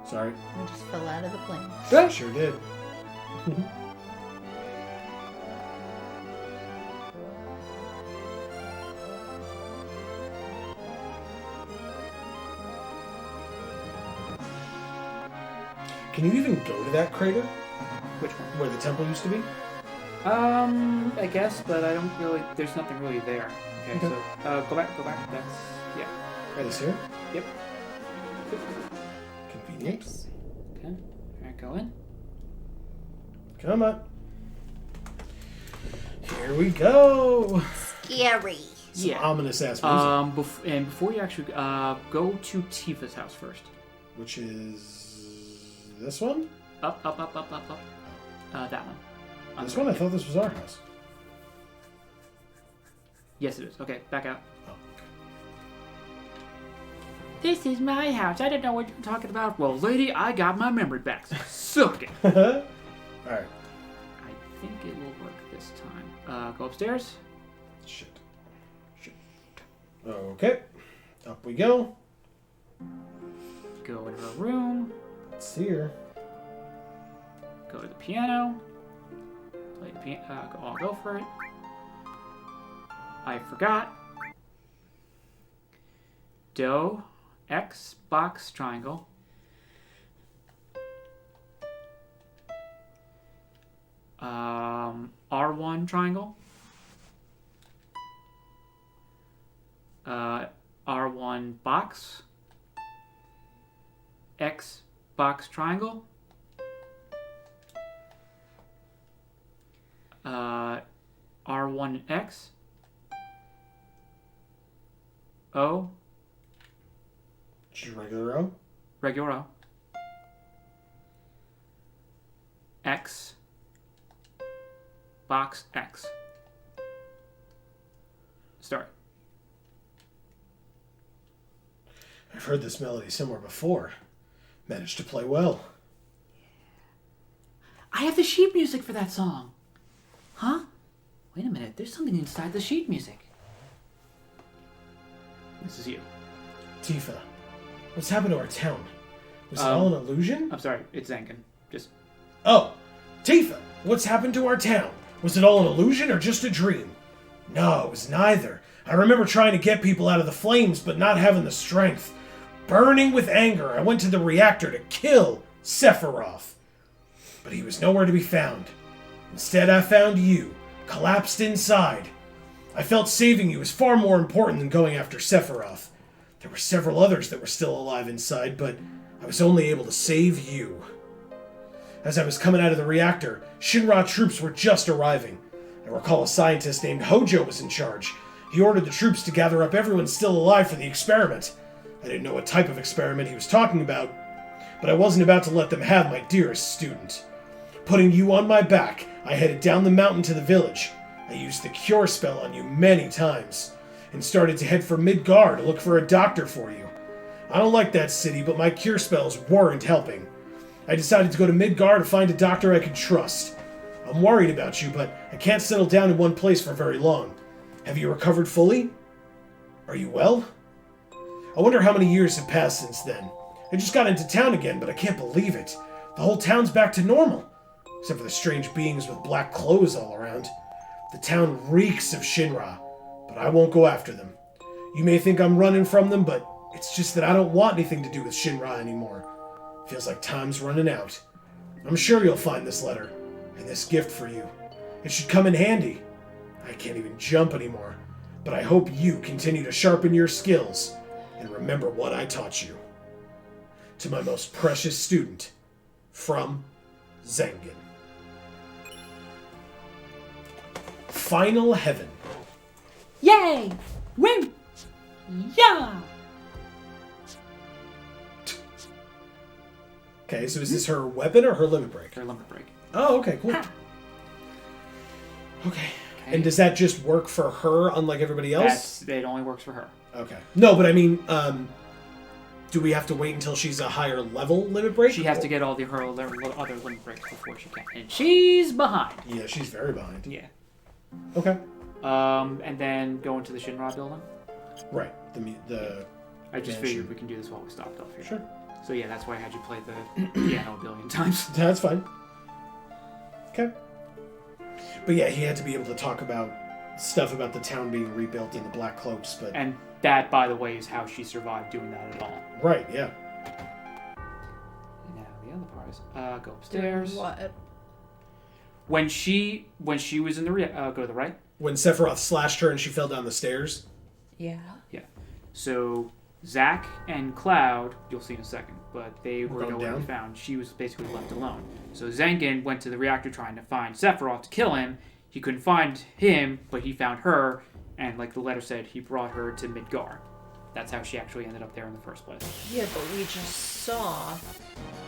Sorry. I just fell out of the plane. Good. Sure did. Can you even go to that crater Which one? where the temple used to be? I guess, but I don't really. There's nothing really there. Okay, Okay. so go back. That's yeah. This here? Yep. Convenient. Nice. Okay. All right, go in. Come on. Here we go. Scary. Some Yeah. ominous ass music. And before you actually go to Tifa's house first. Which is this one? Up. That one. This one? I thought this was our house. Yes, it is. Okay, back out. Oh. This is my house. I didn't know what you were talking about. Well, lady, I got my memory back. So suck it. All right. I think it will work this time. Go upstairs. Shit. Okay. Up we go. Go in her room. Let's see her. Go to the piano. Play the piano. I'll go for it. I forgot. Do, X, box, triangle. R1 triangle. R1 box. X box triangle. R1X. O. Just regular O. Regular O. X. Box X. Start. I've heard this melody somewhere before. Managed to play well. I have the sheet music for that song. Huh? Wait a minute. There's something inside the sheet music. This is you. Tifa, what's happened to our town? Was it all an illusion? I'm sorry, it's Zankin. Just Oh, Tifa, what's happened to our town? Was it all an illusion or just a dream? No, it was neither. I remember trying to get people out of the flames, but not having the strength. Burning with anger, I went to the reactor to kill Sephiroth. But he was nowhere to be found. Instead, I found you, collapsed inside. I felt saving you was far more important than going after Sephiroth. There were several others that were still alive inside, but I was only able to save you. As I was coming out of the reactor, Shinra troops were just arriving. I recall a scientist named Hojo was in charge. He ordered the troops to gather up everyone still alive for the experiment. I didn't know what type of experiment he was talking about, but I wasn't about to let them have my dearest student. Putting you on my back, I headed down the mountain to the village. I used the cure spell on you many times, and started to head for Midgar to look for a doctor for you. I don't like that city, but my cure spells weren't helping. I decided to go to Midgar to find a doctor I could trust. I'm worried about you, but I can't settle down in one place for very long. Have you recovered fully? Are you well? I wonder how many years have passed since then. I just got into town again, but I can't believe it. The whole town's back to normal, except for the strange beings with black clothes all around. The town reeks of Shinra, but I won't go after them. You may think I'm running from them, but it's just that I don't want anything to do with Shinra anymore. Feels like time's running out. I'm sure you'll find this letter, and this gift for you. It should come in handy. I can't even jump anymore, but I hope you continue to sharpen your skills and remember what I taught you. To my most precious student, from Zankin. Final Heaven. Yay! Win! Yeah! Okay, so is this her weapon or her limit break? her limit break. Oh, okay, cool. Ha. Okay. And does that just work for her, unlike everybody else? It only works for her. Okay. No, but I mean, do we have to wait until she's a higher level limit break? She has to get all her other limit breaks before she can. And she's behind. Yeah, she's very behind. Yeah. Okay. And then go into the Shinra building. Right. The I just mansion. figured we can do this while we stopped off here. Sure. So yeah, that's why I had you play the piano a billion times. That's fine. Okay. But yeah, he had to be able to talk about stuff about the town being rebuilt and the Black Cloaks, but... And that, by the way, is how she survived doing that at all. Right, yeah. Now, the other part is, go upstairs. What? When she was in the go to the right. When Sephiroth slashed her and she fell down the stairs. Yeah. Yeah. So Zack and Cloud, you'll see in a second, but they were Going nowhere to down? be found. She was basically left alone. So Zankin went to the reactor trying to find Sephiroth to kill him. He couldn't find him, but he found her, and like the letter said, he brought her to Midgar. That's how she actually ended up there in the first place. Yeah, but we just saw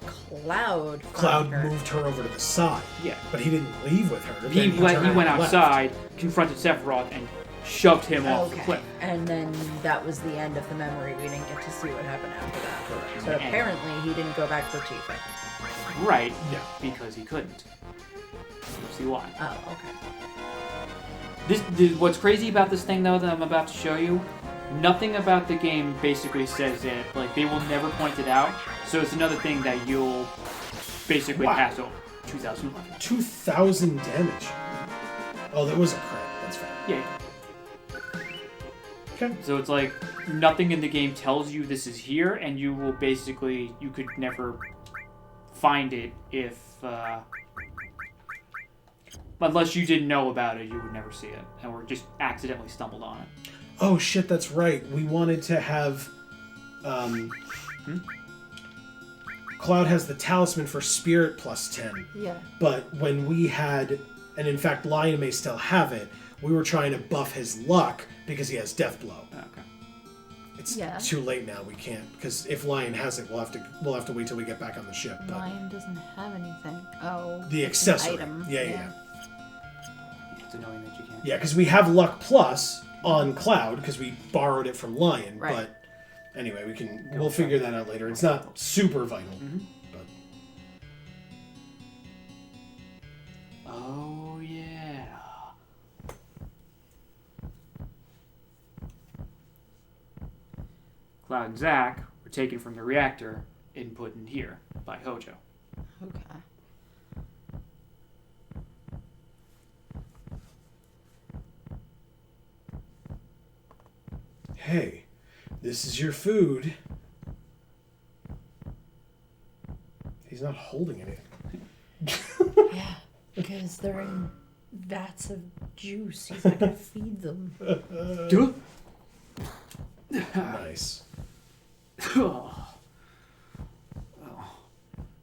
Cloud. Cloud find her. moved her over to the side, Yeah. but he didn't leave with her. He Then turned went and left. outside, confronted Sephiroth, and shoved him off the Okay. cliff. And then that was the end of the memory. We didn't get to see what happened after that. Correct. But And- apparently he didn't go back for Tifa. Right. Yeah. Because he couldn't. You'll see why. Oh, okay. What's crazy about this thing, though, that I'm about to show you, nothing about the game basically says it. Like, they will never point it out. So it's another thing that you'll basically Wow. pass over. 2011. 2,000 damage. Oh, that was a crit. That's fair. Yeah. Okay. So it's like, nothing in the game tells you this is here, and you will basically, you could never find it if, unless you didn't know about it, you would never see it, or just accidentally stumbled on it. Oh shit, that's right. We wanted to have. Cloud has the talisman for spirit plus 10. Yeah. But when we had, and in fact Lion may still have it, we were trying to buff his luck because he has Death Blow. Okay. It's Yeah. too late now. We can't, because if Lion has it, we'll have to wait till we get back on the ship. But Lion doesn't have anything. Oh. the it's an accessory. item. Yeah. It's annoying that you can't. Yeah, because we have luck plus on Cloud because we borrowed it from Lion. Right. But anyway, we'll figure that out later. It's not super vital. But Oh, yeah. Cloud and Zack were taken from the reactor and put in here by Hojo. Okay. hey, this is your food. He's not holding it. Yeah. Because they're in vats of juice. He's not gonna feed them. Nice. Oh.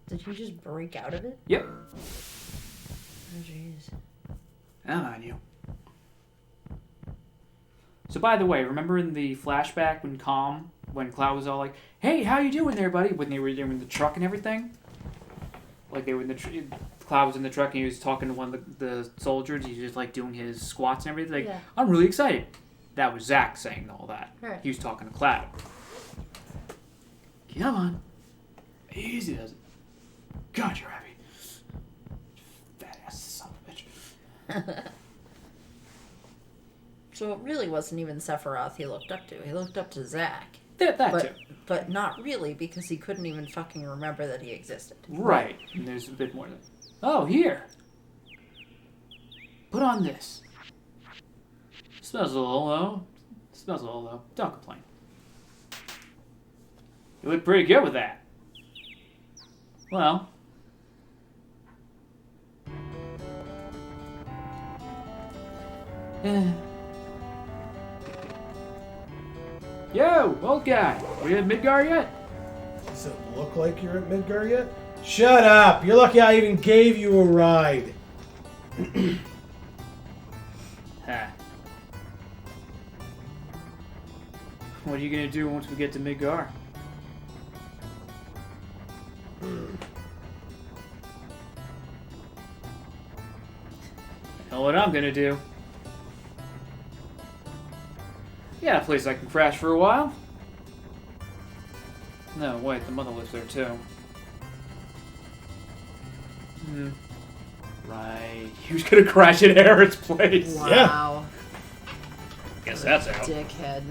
Did he just break out of it? Yep. Oh jeez. I'm on you. So by the way, remember in the flashback when Cloud was all like, "Hey, how you doing there, buddy?" When they were in the truck and everything, like they were in the Cloud was in the truck and he was talking to one of the soldiers. He was just like doing his squats and everything. Like, Yeah. I'm really excited. That was Zack saying all that. Right. He was talking to Cloud. Come on, easy does it. God, you're happy. Fat ass son of a bitch. So it really wasn't even Sephiroth he looked up to. He looked up to Zack. That But too. but not really because he couldn't even fucking remember that he existed. Right. And there's a bit more to it. Oh, here. Put on this. Smells a little low. Smells a little low. Don't complain. You look pretty good with that. Well. Yo, old guy. We at Midgar yet? Does it look like you're at Midgar yet? Shut up! You're lucky I even gave you a ride. Ha. What are you gonna do once we get to Midgar? Know what I'm gonna do? Yeah, a place I can crash for a while. No, wait, the mother lives there too. Right. He was gonna crash at Aaron's place. Wow. Guess that's out. Dickhead.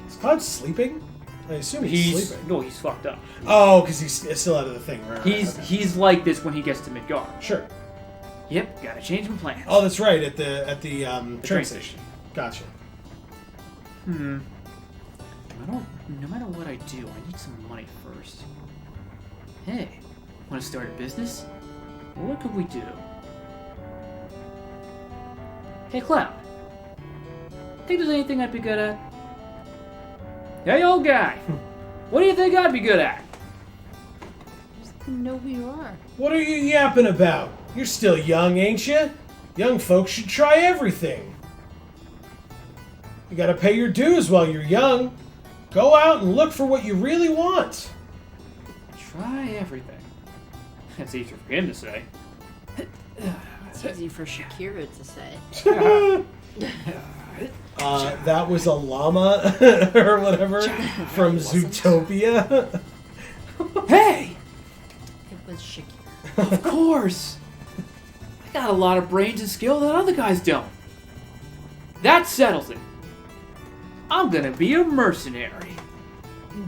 Is Cloud sleeping? I assume he's sleeping. No, he's fucked up. Oh, because he's still out of the thing, right? Okay. He's like this when he gets to Midgar. Sure. Yep, gotta change my plans. Oh, that's right. At the train train station. Gotcha. No matter what I do, I need some money first. Hey, want to start a business? Well, what could we do? Hey, Cloud. Think there's anything I'd be good at? Hey, old guy. What do you think I'd be good at? You know who you are. What are you yapping about? You're still young, ain't you? Young folks should try everything. You gotta pay your dues while you're young. Go out and look for what you really want. Try everything. That's easier for him to say. It's easy for Shakira to say. That was a llama or whatever from Zootopia. Hey! It was Shakira. Of course! I got a lot of brains and skill that other guys don't. That settles it. I'm gonna be a mercenary.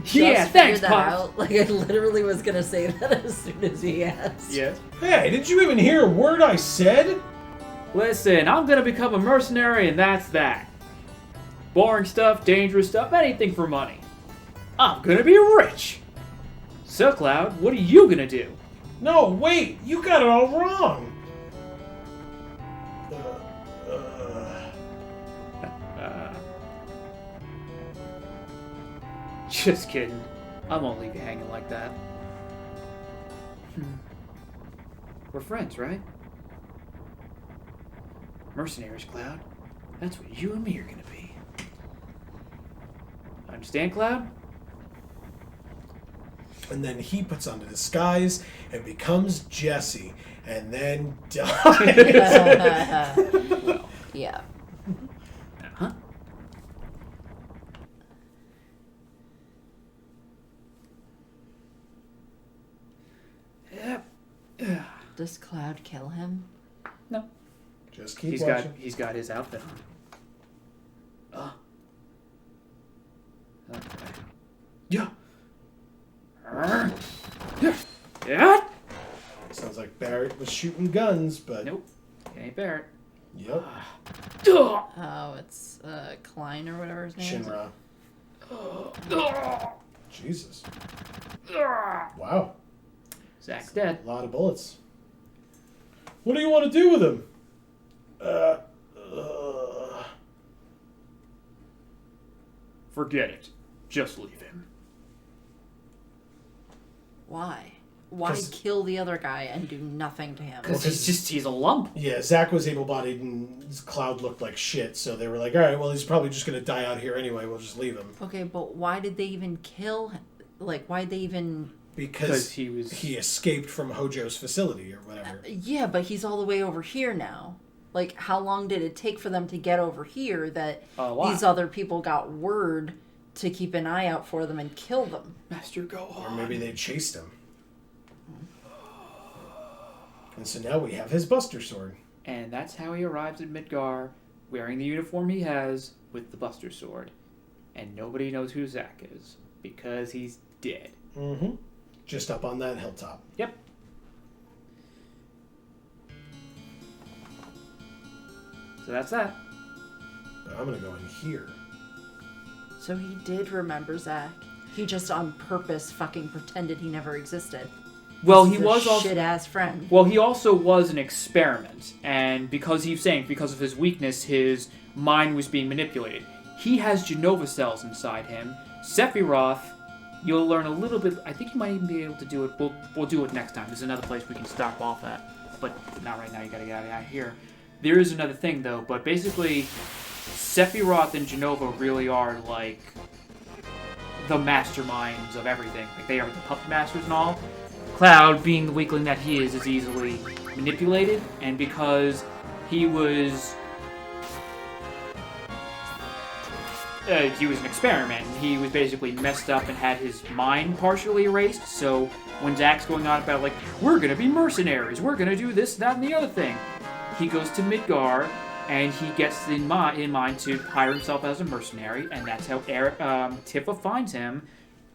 Yeah, Just thanks, figured that Pop. out. Like, I literally was gonna say that as soon as he asked. Yeah. Hey, did you even hear a word I said? Listen, I'm gonna become a mercenary and that's that. Boring stuff, dangerous stuff, anything for money. I'm gonna be rich. So, Cloud, what are you gonna do? No, wait, you got it all wrong. Just kidding. I won't leave you hanging like that. We're friends, right? Mercenaries, Cloud. That's what you and me are gonna be. Understand, Cloud? And then he puts on a disguise and becomes Jesse, and then dies. Well, Yeah. huh? Yep. Does Cloud kill him? No. Just keep He's watching. got his outfit on. Okay. Yeah. Yeah. Sounds like Barrett was shooting guns, but Nope. It ain't Barrett. yep, Oh, it's Klein or whatever his name is. Shinra. Jesus. Wow, Zack's dead. a lot of bullets. What do you want to do with him? Forget it. Just leave him. Why? Why 'Cause- kill the other guy and do nothing to him? Because he's a lump. Yeah, Zack was able-bodied and Cloud looked like shit, so they were like, all right, well, he's probably just going to die out here anyway. We'll just leave him. Okay, but why did they even kill him? Like, why'd they even... Because he escaped from Hojo's facility or whatever. Yeah, but he's all the way over here now. Like, how long did it take for them to get over here that A lot. these other people got word to keep an eye out for them and kill them? Master, go on. Or maybe they chased him. And so now we have his Buster Sword. And that's how he arrives at Midgar, wearing the uniform he has with the Buster Sword. And nobody knows who Zack is, because he's dead. Mm-hmm. Just up on that hilltop. Yep. So that's that. But I'm going to go in here. So he did remember Zack. He just on purpose fucking pretended he never existed. Well, He's he a was also... shit-ass friend. Well, he also was an experiment, and because he's saying because of his weakness, his mind was being manipulated. He has Genova cells inside him. Sephiroth, you'll learn a little bit. I think you might even be able to do it. We'll do it next time. There's another place we can stop off at, but not right now. You gotta get out of here. There is another thing though, but basically, Sephiroth and Genova really are like the masterminds of everything. Like they are the puppet masters and all. Cloud, being the weakling that he is easily manipulated, and because he was an experiment, and he was basically messed up and had his mind partially erased, so when Zack's going on about, like, we're gonna be mercenaries, we're gonna do this, that, and the other thing, he goes to Midgar, and he gets in mind to hire himself as a mercenary, and that's how Tifa finds him,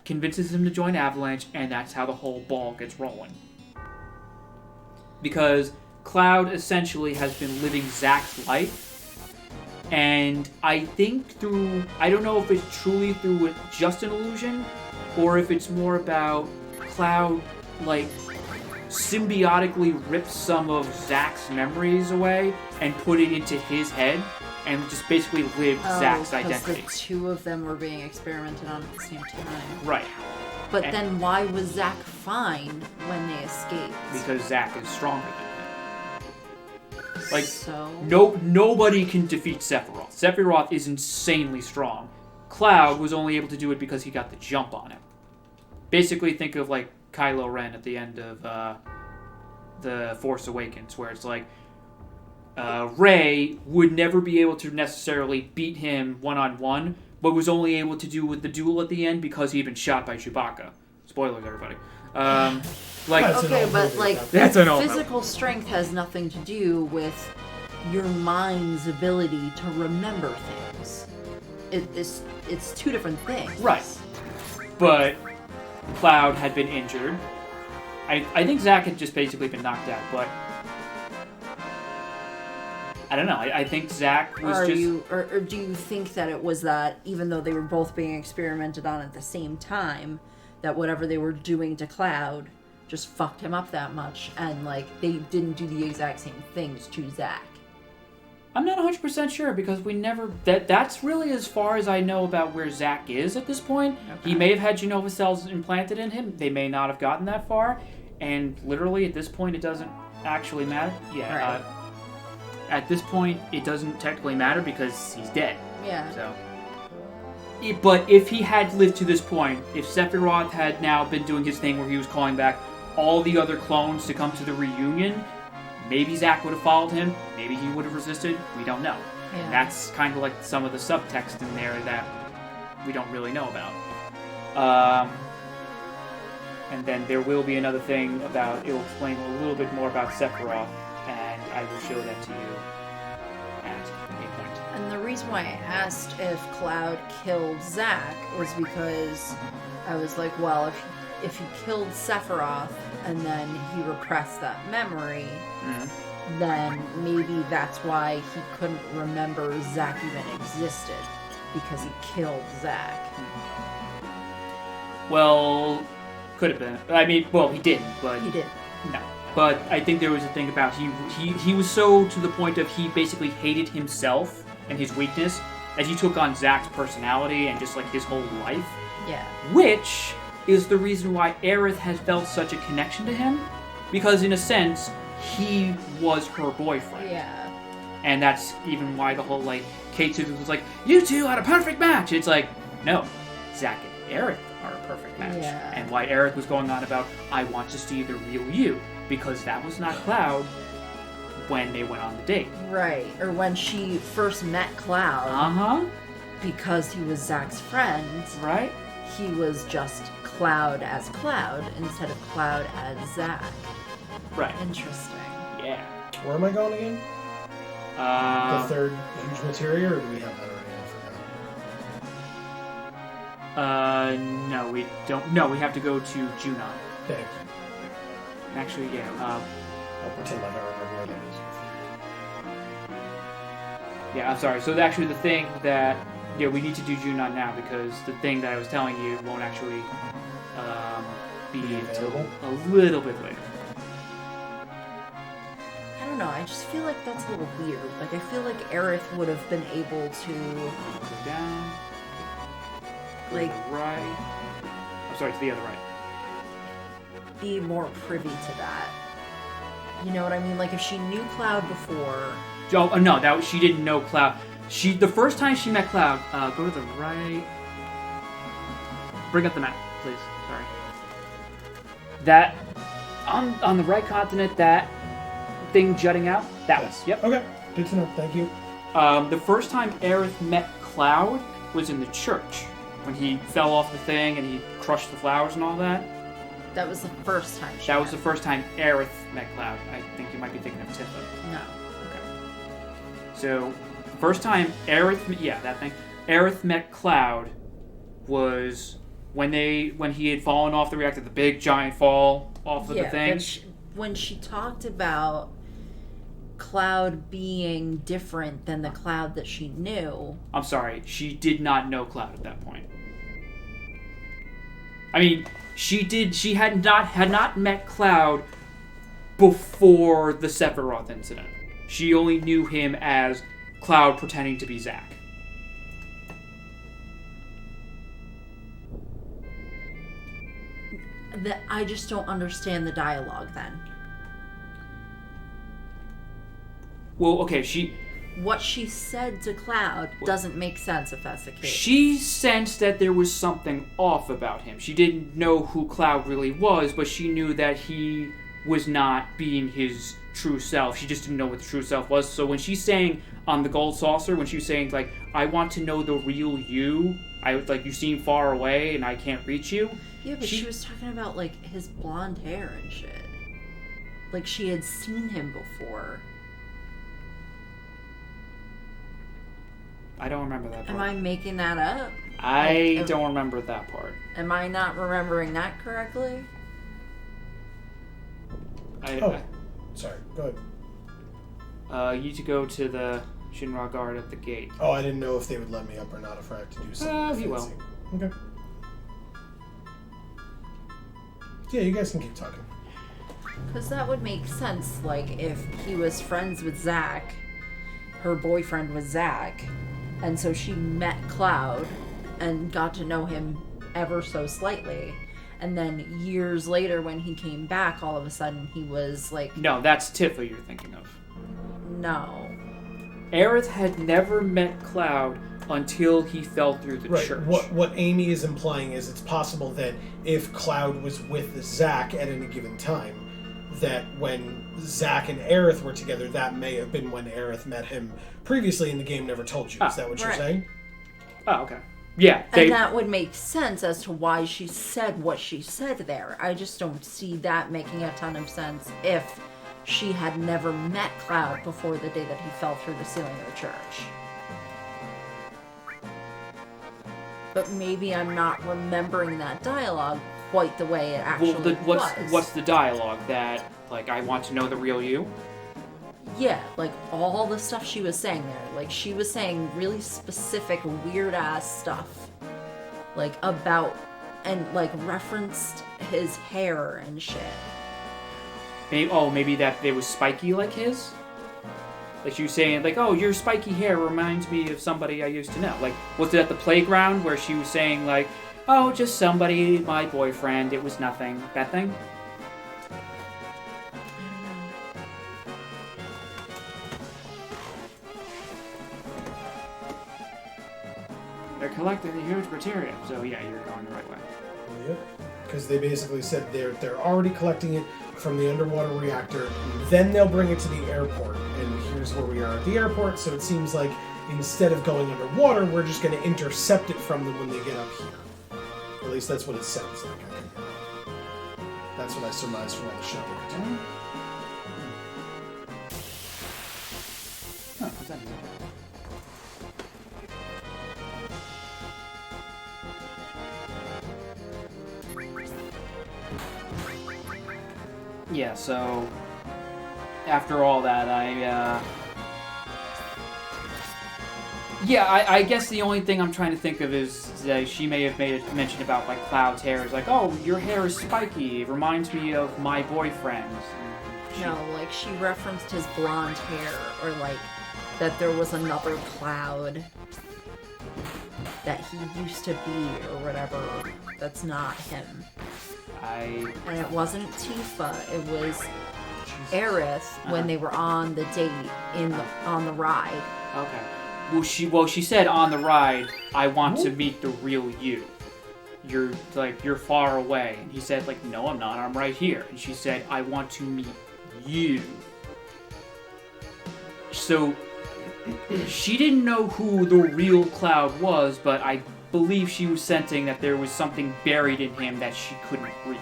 convinces him to join Avalanche, and that's how the whole ball gets rolling. Because Cloud essentially has been living Zack's life, and I think I don't know if it's truly through just an illusion, or if it's more about Cloud, like, symbiotically ripped some of Zack's memories away and put it into his head, and just basically lived Zack's identity. The two of them were being experimented on at the same time. Right. But then why was Zack fine when they escaped? Because Zack is stronger than him. Like, so... nobody can defeat Sephiroth. Sephiroth is insanely strong. Cloud was only able to do it because he got the jump on him. Basically, think of like Kylo Ren at the end of the Force Awakens, where it's like Rey would never be able to necessarily beat him one-on-one, but was only able to do with the duel at the end because he'd been shot by Chewbacca. Spoilers, everybody. That's an Okay, old but movie, like That's an old physical strength has nothing to do with your mind's ability to remember things. It's two different things. Right. But Cloud had been injured. I think Zack had just basically been knocked out, but I don't know. I think Zack was Or do you think that it was that even though they were both being experimented on at the same time, that whatever they were doing to Cloud just fucked him up that much, and like they didn't do the exact same things to Zack? I'm not 100% sure because we never... That's really as far as I know about where Zack is at this point. Okay. He may have had Genova cells implanted in him. They may not have gotten that far. And literally at this point, it doesn't actually matter. Yeah. Right. At this point, it doesn't technically matter because he's dead. Yeah. So... But if he had lived to this point, if Sephiroth had now been doing his thing where he was calling back all the other clones to come to the reunion, maybe Zack would have followed him. Maybe he would have resisted. We don't know. Yeah. And that's kind of like some of the subtext in there that we don't really know about. And then there will be another thing about, it'll explain a little bit more about Sephiroth, and I will show that to you at a point. And the reason why I asked if Cloud killed Zack was because I was like, well, if he killed Sephiroth and then he repressed that memory, then maybe that's why he couldn't remember Zack even existed, because he killed Zack. Well, could have been. I mean, well, he didn't, but... He did. No. But I think there was a thing about he was so to the point of he basically hated himself and his weakness as he took on Zack's personality and just like his whole life. Yeah. Which is the reason why Aerith has felt such a connection to him, because in a sense he was her boyfriend. Yeah. And that's even why the whole like K2 was like, you two had a perfect match. It's like, no, Zack and Aerith are a perfect match. Yeah. And why Aerith was going on about, I want to see the real you, because that was not Cloud when they went on the date. Right. Or when she first met Cloud, Uh-huh. because he was Zack's friend, Right? he was just Cloud as Cloud instead of Cloud as Zack. Right. Interesting. Yeah. Where am I going again? The third Huge Materia, or do we have that already? I forgot. No, we don't. No, we have to go to Junon. Thank you. Actually, yeah. I'll pretend like I remember where that is. Yeah, I'm sorry. So actually the thing that, yeah, we need to do Junon now because the thing that I was telling you won't actually be until available? a little bit later. I don't know, I just feel like that's a little weird. Like, I feel like Aerith would have been able to, Go down. Go like, to the right. I'm sorry, to the other right. be more privy to that. You know what I mean? Like, if she knew Cloud before... Oh, no, she didn't know Cloud. The first time she met Cloud, go to the right. Bring up the map, please. Sorry. That, on the right continent, that thing jutting out, that was, yep. Okay, good to know. Thank you. The first time Aerith met Cloud was in the church, when he fell off the thing and he crushed the flowers and all that. That was the first time she That was met. the first time Aerith met Cloud. I think you might be thinking of Tifa. No. So, first time Aerith met Cloud was when he had fallen off the reactor, the big giant fall off of the thing. But when she talked about Cloud being different than the Cloud that she knew... I'm sorry, she did not know Cloud at that point. I mean, she had not met Cloud before the Sephiroth incident. She only knew him as Cloud pretending to be Zack. I just don't understand the dialogue then. Well, okay, What she said to Cloud doesn't make sense if that's the case. She sensed that there was something off about him. She didn't know who Cloud really was, but she knew that he was not being his true self. She just didn't know what the true self was. So when she's saying on the gold saucer, when she was saying like, I want to know the real you, you seem far away and I can't reach you. Yeah, but she was talking about like his blonde hair and shit. Like she had seen him before. I don't remember that part. Am I making that up? I don't remember that part. Am I not remembering that correctly? Sorry, go ahead. You need to go to the Shinra guard at the gate. Oh, I didn't know if they would let me up or not if I had to do something. He will. Okay. Yeah, you guys can keep talking. Because that would make sense, like, if he was friends with Zack, her boyfriend was Zack, and so she met Cloud and got to know him ever so slightly, and then years later when he came back, all of a sudden he was, like... No, that's Tifa you're thinking of. No. Aerith had never met Cloud until he fell through the church. What Amy is implying is it's possible that if Cloud was with Zack at any given time, that when Zack and Aerith were together, that may have been when Aerith met him previously and the game never told you. Is that what you're saying? Oh, okay. Yeah. And that would make sense as to why she said what she said there. I just don't see that making a ton of sense if she had never met Cloud before the day that he fell through the ceiling of the church. But maybe I'm not remembering that dialogue quite the way it actually was. What's the dialogue? That, like, I want to know the real you? Yeah, like, all the stuff she was saying there. Like, she was saying really specific, weird-ass stuff. Like, about... And, like, referenced his hair and shit. Maybe that it was spiky like his? Like she was saying, like, oh, your spiky hair reminds me of somebody I used to know. Like, was it at the playground where she was saying, like, oh, just somebody, my boyfriend, it was nothing. That thing? They're collecting the Huge Materia. So, yeah, you're going the right way. Yep. Because they basically said they're already collecting it from the underwater reactor, then they'll bring it to the airport, and here's where we are at the airport, so it seems like instead of going underwater, we're just going to intercept it from them when they get up here. At least that's what it sounds like. That's what I surmised from all the shopping. Huh, what's that? Yeah, so after all that, I guess the only thing I'm trying to think of is that she may have made a mention about, like, Cloud's hair. It's like, oh, your hair is spiky. It reminds me of my boyfriend. No, like, she referenced his blonde hair, or, like, that there was another Cloud that he used to be, or whatever, that's not him. And it wasn't Tifa, it was Aerith when they were on the date on the ride. Okay. Well, she said on the ride, I want to meet the real you. You're far away. And he said, like, no, I'm not. I'm right here. And she said, I want to meet you. So she didn't know who the real Cloud was, but I believe she was sensing that there was something buried in him that she couldn't reach.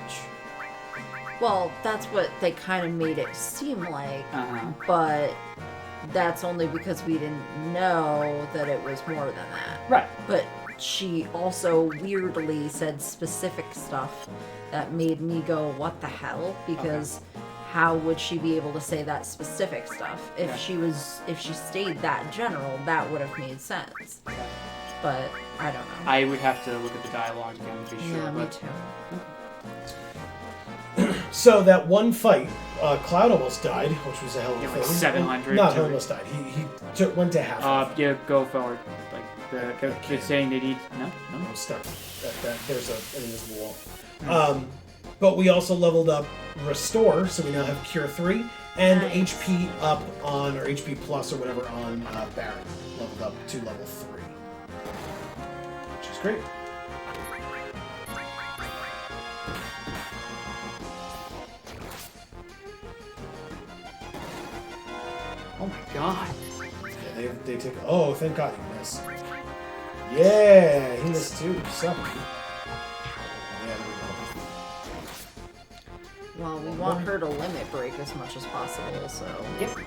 Well, that's what they kind of made it seem like, but that's only because we didn't know that it was more than that. Right. But she also weirdly said specific stuff that made me go, what the hell? Because how would she be able to say that specific stuff? If she stayed that general, that would have made sense. But I don't know. I would have to look at the dialogue again to be sure. Yeah, me too. So that one fight, Cloud almost died, which was a hell of a like thing. 700. Not almost died. He went to half. Yeah, go forward. Like it's saying they need. No. I'm stuck. There's an invisible wall. But we also leveled up Restore, so we now have Cure 3 and HP up on, or HP plus or whatever on Baron. Leveled up to level 3. Which is great. god. Yeah, they take. Oh, thank God he missed. Yeah, he missed too. Suck. Yeah, there we go. Well, we want her to limit break as much as possible, so Yep.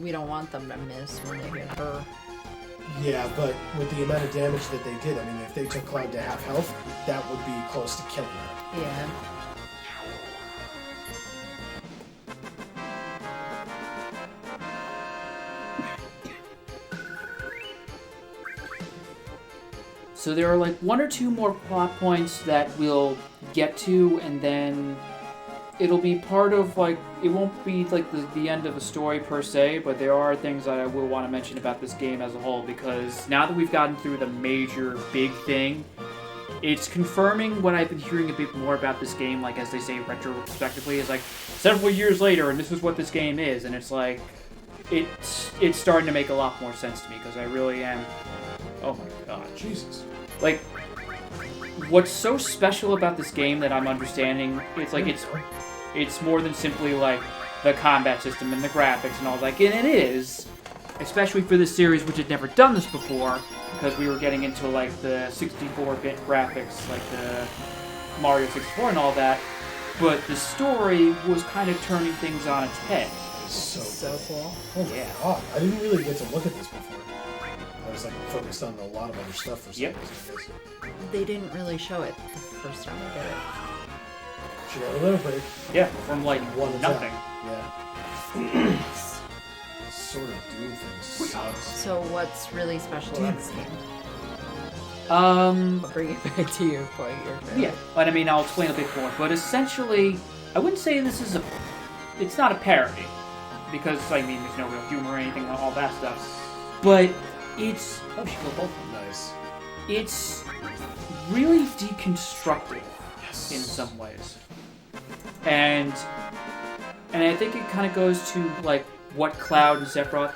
we don't want them to miss when they hit her. Yeah, but with the amount of damage that they did, I mean, if they took Cloud to half health, that would be close to killing her. Yeah. So there are like one or two more plot points that we'll get to, and then it'll be part of like, it won't be like the end of the story per se, but there are things that I will want to mention about this game as a whole, because now that we've gotten through the major big thing, it's confirming what I've been hearing a bit more about this game, like as they say retrospectively, is like several years later and this is what this game is, and it's like, it's starting to make a lot more sense to me, because I really am, oh my god. Jesus. Like, what's so special about this game that I'm understanding, it's like it's more than simply like the combat system and the graphics and all that, and it is, especially for this series which had never done this before, because we were getting into like the 64-bit graphics, like the Mario 64 and all that, but the story was kind of turning things on its head. So cool. Oh my God, I didn't really get to look at this before. I was like focused on a lot of other stuff for some reason. I guess. They didn't really show it the first time we did it. She got a little break. Yeah, from like One nothing. Yeah. Sort of doing things sucks. So what's really special about this game? I'll I'll bring it back to your point. Yeah, but I mean, I'll explain a bit more. But essentially, I wouldn't say this is it's not a parody, because, I mean, there's no real humor or anything, all that stuff. But it's, oh, she killed both of them. Nice. It's really deconstructive Yes. in some ways. And I think it kind of goes to, like, what Cloud and Sephiroth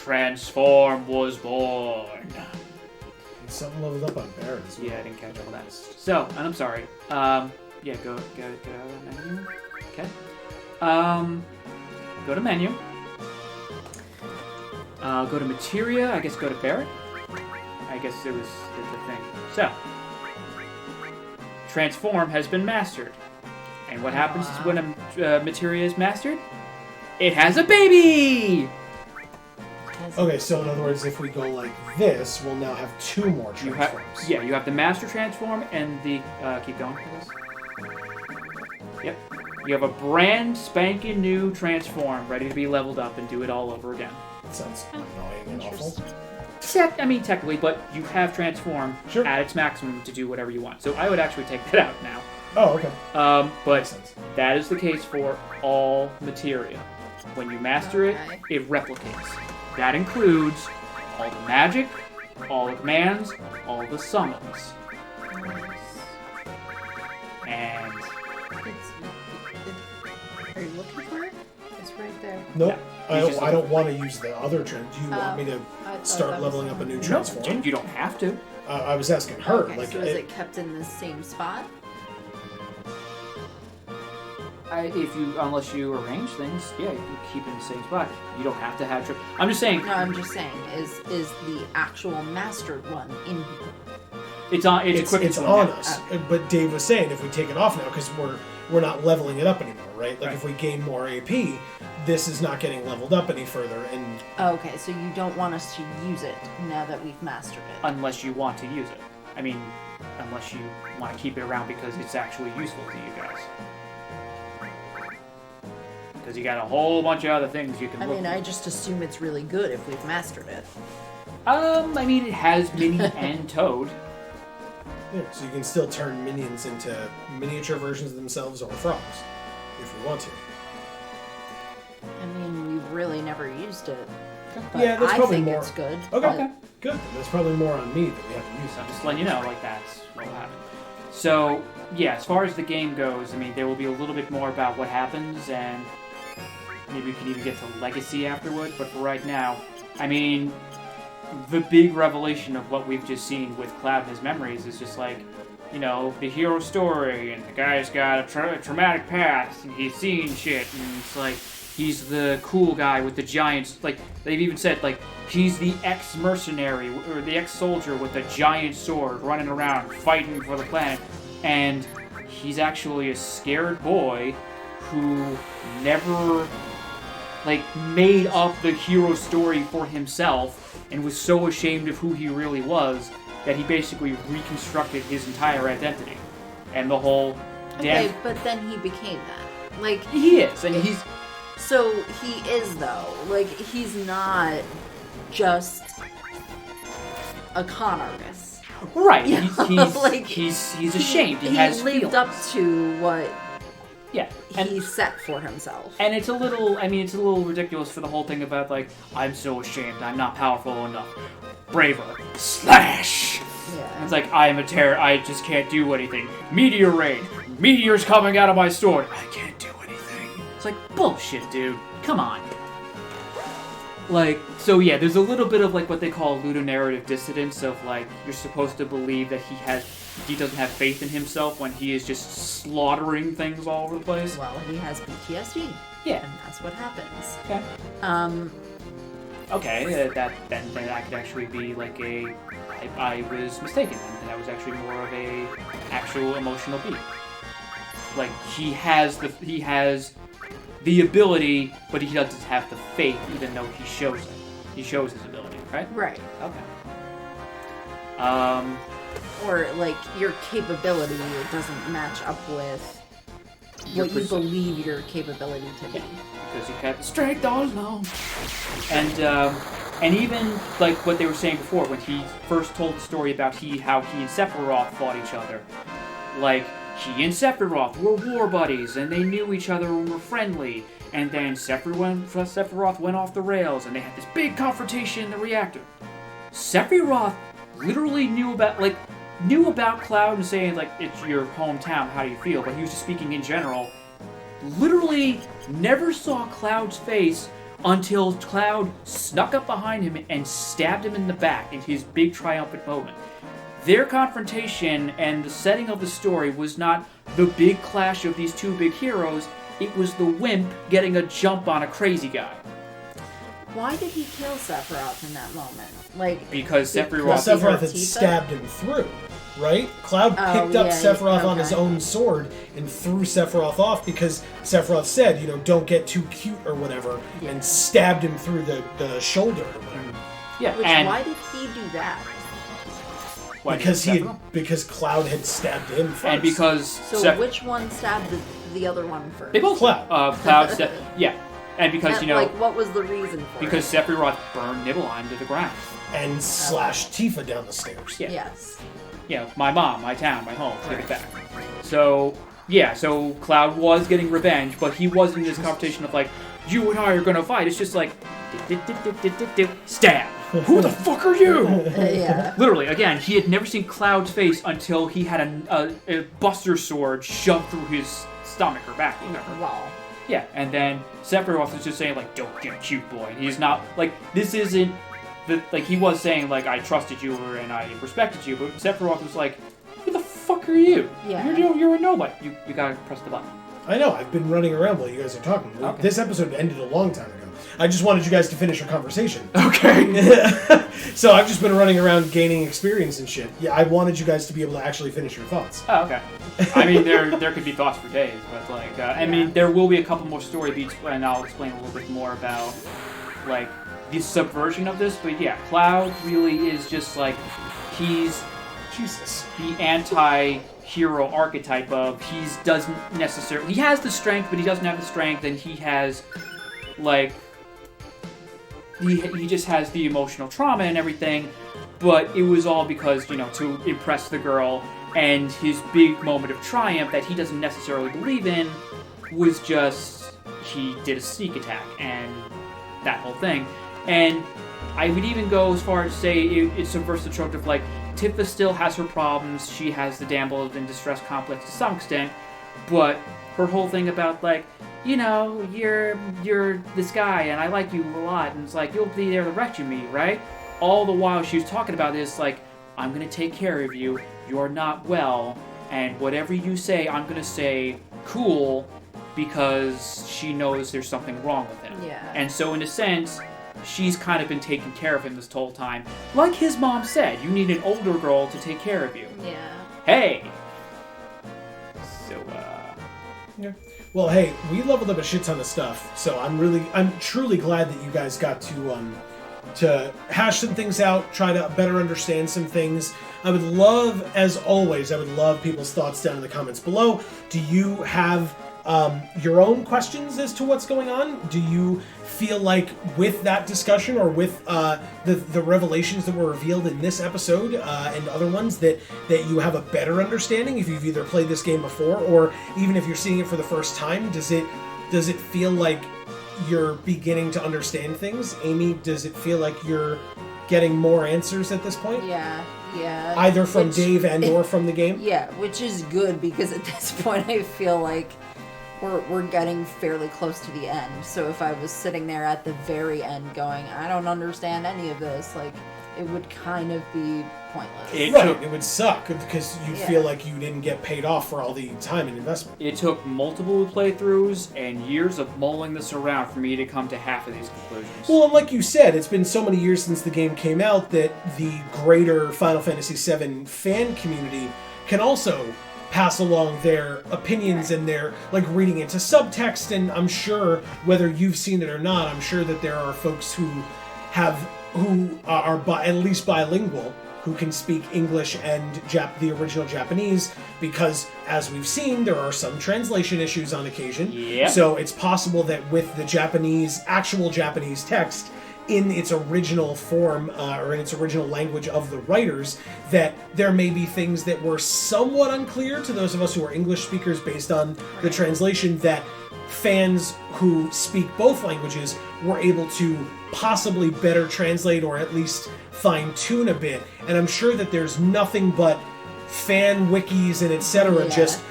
Transform was born. And something leveled up on Barret as well. Yeah, I didn't catch all that. So, and I'm sorry. Yeah, go out of that menu. Okay. Go to menu. Go to Materia. I guess go to Barret. I guess it was the thing. So, Transform has been mastered. And what happens when a Materia is mastered? It has a baby! Okay, so in other words, if we go like this, we'll now have two more You transforms. you have the Master Transform and the... keep going for this. Yep. You have a brand spanking new Transform ready to be leveled up and do it all over again. That sounds annoying and awful. Technically, but you have Transform Sure. at its maximum to do whatever you want. So I would actually take that out now. Oh, okay. But Makes sense. that is the case for all Materia. When you master Okay. it replicates. That includes all the magic, all the commands, all the summons. And Are you looking for it? It's right there. Nope. Yeah, he's just I don't want to use the other trend. Do you want me to I thought start that leveling was- up a new no, transform? you don't have to. I was asking her. Okay, like, so is it kept in the same spot? Unless you arrange things, yeah, you can keep it in the same spot. You don't have to have trip. I'm just saying, No, I'm just saying, is the actual mastered one in here? it's equipped it's to it on now. us. But Dave was saying if we take it off now, because we're not leveling it up anymore, right? Like Right. if we gain more AP, this is not getting leveled up any further. And Okay, so you don't want us to use it now that we've mastered it. Unless you want to use it. I mean, unless you want to keep it around because it's actually useful to you guys. Because you got a whole bunch of other things you can I look mean, for. I just assume it's really good if we've mastered it. I mean, it has Minnie and Toad. yeah, so you can still turn minions into miniature versions of themselves or frogs, if we want to. I mean, we've really never used it. But Yeah, there's I probably think more. it's good. Okay, good. Then there's probably more on me that we haven't used. So I'm just letting you know, like, that's what will happen. So, yeah, as far as the game goes, I mean, there will be a little bit more about what happens, and maybe we can even get to Legacy afterward, but for right now, I mean, the big revelation of what we've just seen with Cloud and his memories is just like, you know, the hero story, and the guy's got a traumatic past, and he's seen shit, and it's like, he's the cool guy with the giants. Like, they've even said, like, he's the ex-mercenary or the ex-soldier with a giant sword running around fighting for the planet. And he's actually a scared boy who never, like, made up the hero story for himself and was so ashamed of who he really was that he basically reconstructed his entire identity. And the whole... Okay, but then he became that. Like, he is, and he's... So he is, though. Like, he's not just a con artist. Right. Yeah, He's ashamed. He has lived feelings. up to what Yeah. And, he set for himself. and it's a little ridiculous for the whole thing about, like, I'm so ashamed, I'm not powerful enough. Braver. Slash! Yeah. It's like, I am a terror, I just can't do anything. Meteor raid. Meteors coming out of my sword. I can't do anything. It's like, bullshit, dude. Come on. Like, so yeah, there's a little bit of, like, what they call ludonarrative dissonance of, like, you're supposed to believe that he doesn't have faith in himself when he is just slaughtering things all over the place. Well, he has PTSD. Yeah. And that's what happens. Okay. Okay, that could actually be like I was mistaken, and that was actually more of a actual emotional beat. Like, he has the ability, but he doesn't have the faith, even though he shows it. He shows his ability, right? Right. Okay. Or, like, your capability doesn't match up with what you believe your capability to be. Because you have the strength all alone. And even, like, what they were saying before, when he first told the story about how he and Sephiroth fought each other. Like, he and Sephiroth were war buddies, and they knew each other and were friendly. And then Sephiroth went off the rails, and they had this big confrontation in the reactor. Sephiroth literally knew about Cloud and saying, like, it's your hometown, how do you feel? But he was just speaking in general. Literally never saw Cloud's face until Cloud snuck up behind him and stabbed him in the back in his big triumphant moment. Their confrontation and the setting of the story was not the big clash of these two big heroes, it was the wimp getting a jump on a crazy guy. Why did he kill Sephiroth in that moment? Like, Because Well, Sephiroth... Sephiroth had Tifa? stabbed him through, right? Cloud picked up Sephiroth on his own sword and threw Sephiroth off because Sephiroth said, don't get too cute or whatever, and stabbed him through the shoulder or whatever. Yeah, Which, and... why did he do that? Because Cloud had stabbed him first. And because... So which one stabbed the other one first? They both... Cloud. Cloud stabbed... Yeah. And because, Like, what was the reason for Because it? Sephiroth burned Nibelheim to the ground. And slashed Tifa down the stairs. Yeah. Yes. My mom, my town, my home, take it back. So, yeah, so Cloud was getting revenge, but he wasn't in this competition of, like, you and I are gonna fight. It's just like, stab. Who the fuck are you? Yeah. Literally, again, he had never seen Cloud's face until he had a Buster Sword shoved through his stomach or back, whatever. Wow. Yeah, and then Sephiroth was just saying, like, don't get cute, boy. And he's not, like, this isn't, like, he was saying, like, I trusted you and I respected you, but Sephiroth was like, who the fuck are you? Yeah. You're a nobody. You gotta press the button. I know, I've been running around while you guys are talking. Okay. This episode ended a long time ago. I just wanted you guys to finish your conversation. Okay. So I've just been running around gaining experience and shit. Yeah, I wanted you guys to be able to actually finish your thoughts. Oh, okay. I mean, there could be thoughts for days, but, like, I mean, there will be a couple more story beats, and I'll explain a little bit more about, like, the subversion of this, but yeah, Cloud really is just, like, he's Jesus. the anti-hero archetype of he has the strength, but he doesn't have the strength, and he has, like, he just has the emotional trauma and everything, but it was all because, to impress the girl, and his big moment of triumph that he doesn't necessarily believe in was just he did a sneak attack and that whole thing. And I would even go as far as to say it subverts the trope of, like, Tifa still has her problems, she has the damsel in distress complex to some extent, but her whole thing about, like, you're this guy and I like you a lot, and it's like, you'll be there to rescue me, right? All the while she was talking about this, like, I'm gonna take care of you, you're not well, and whatever you say, I'm gonna say, cool, because she knows there's something wrong with him. Yeah. And so in a sense, she's kind of been taking care of him this whole time. Like his mom said, you need an older girl to take care of you. Yeah. Hey! So, Yeah. Well, hey, we leveled up a shit ton of stuff, so I'm truly glad that you guys got to hash some things out, try to better understand some things. I would love, as always, people's thoughts down in the comments below. Do you have your own questions as to what's going on? Do you feel like with that discussion or with the revelations that were revealed in this episode and other ones that you have a better understanding if you've either played this game before or even if you're seeing it for the first time? Does it feel like you're beginning to understand things? Amy, does it feel like you're getting more answers at this point? Yeah. Either from Dave and or from the game? Yeah, which is good because at this point I feel like we're getting fairly close to the end. So if I was sitting there at the very end going, I don't understand any of this, like, it would kind of be pointless. It would suck because you'd feel like you didn't get paid off for all the time and investment. it took multiple playthroughs and years of mulling this around for me to come to half of these conclusions. Well, and like you said, it's been so many years since the game came out that the greater Final Fantasy VII fan community can also pass along their opinions and their, like, reading into subtext, and I'm sure, whether you've seen it or not, I'm sure that there are folks who are at least bilingual, who can speak English and the original Japanese, because, as we've seen, there are some translation issues on occasion. Yep. So it's possible that with the actual Japanese text, in its original form, or in its original language of the writers, that there may be things that were somewhat unclear to those of us who are English speakers based on the translation, that fans who speak both languages were able to possibly better translate or at least fine-tune a bit. And I'm sure that there's nothing but fan wikis and etc. just,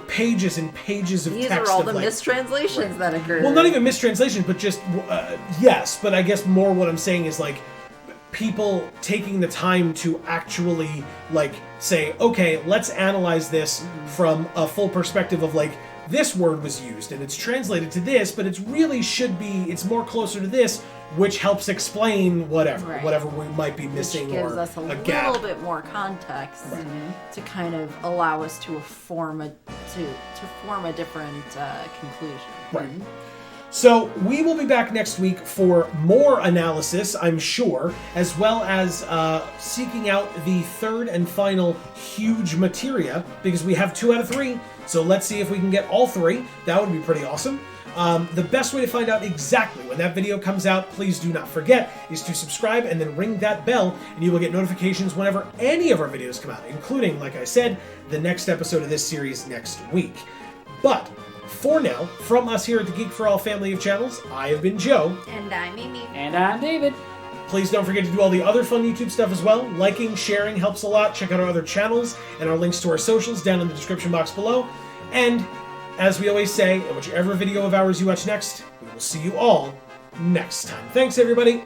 pages and pages of These text. are all of, the like, mistranslations that occurred. well, not even mistranslation, but just, yes, but I guess more what I'm saying is, like, people taking the time to actually, like, say, okay, let's analyze this from a full perspective of, like, this word was used, and it's translated to this, but it's more closer to this, which helps explain whatever we might be missing, which gives or us a gap. little bit more context to kind of allow us to form a different conclusion. Right. So we will be back next week for more analysis, I'm sure, as well as seeking out the third and final Huge Materia, because we have 2 out of 3. So let's see if we can get all 3. That would be pretty awesome. The best way to find out exactly when that video comes out, please do not forget, is to subscribe and then ring that bell, and you will get notifications whenever any of our videos come out, including, like I said, the next episode of this series next week. But for now, from us here at the Geek for All family of channels, I have been Joe. And I'm Amy. And I'm David. Please don't forget to do all the other fun YouTube stuff as well. Liking, sharing helps a lot. Check out our other channels and our links to our socials down in the description box below. And as we always say, in whichever video of ours you watch next, we will see you all next time. Thanks, everybody.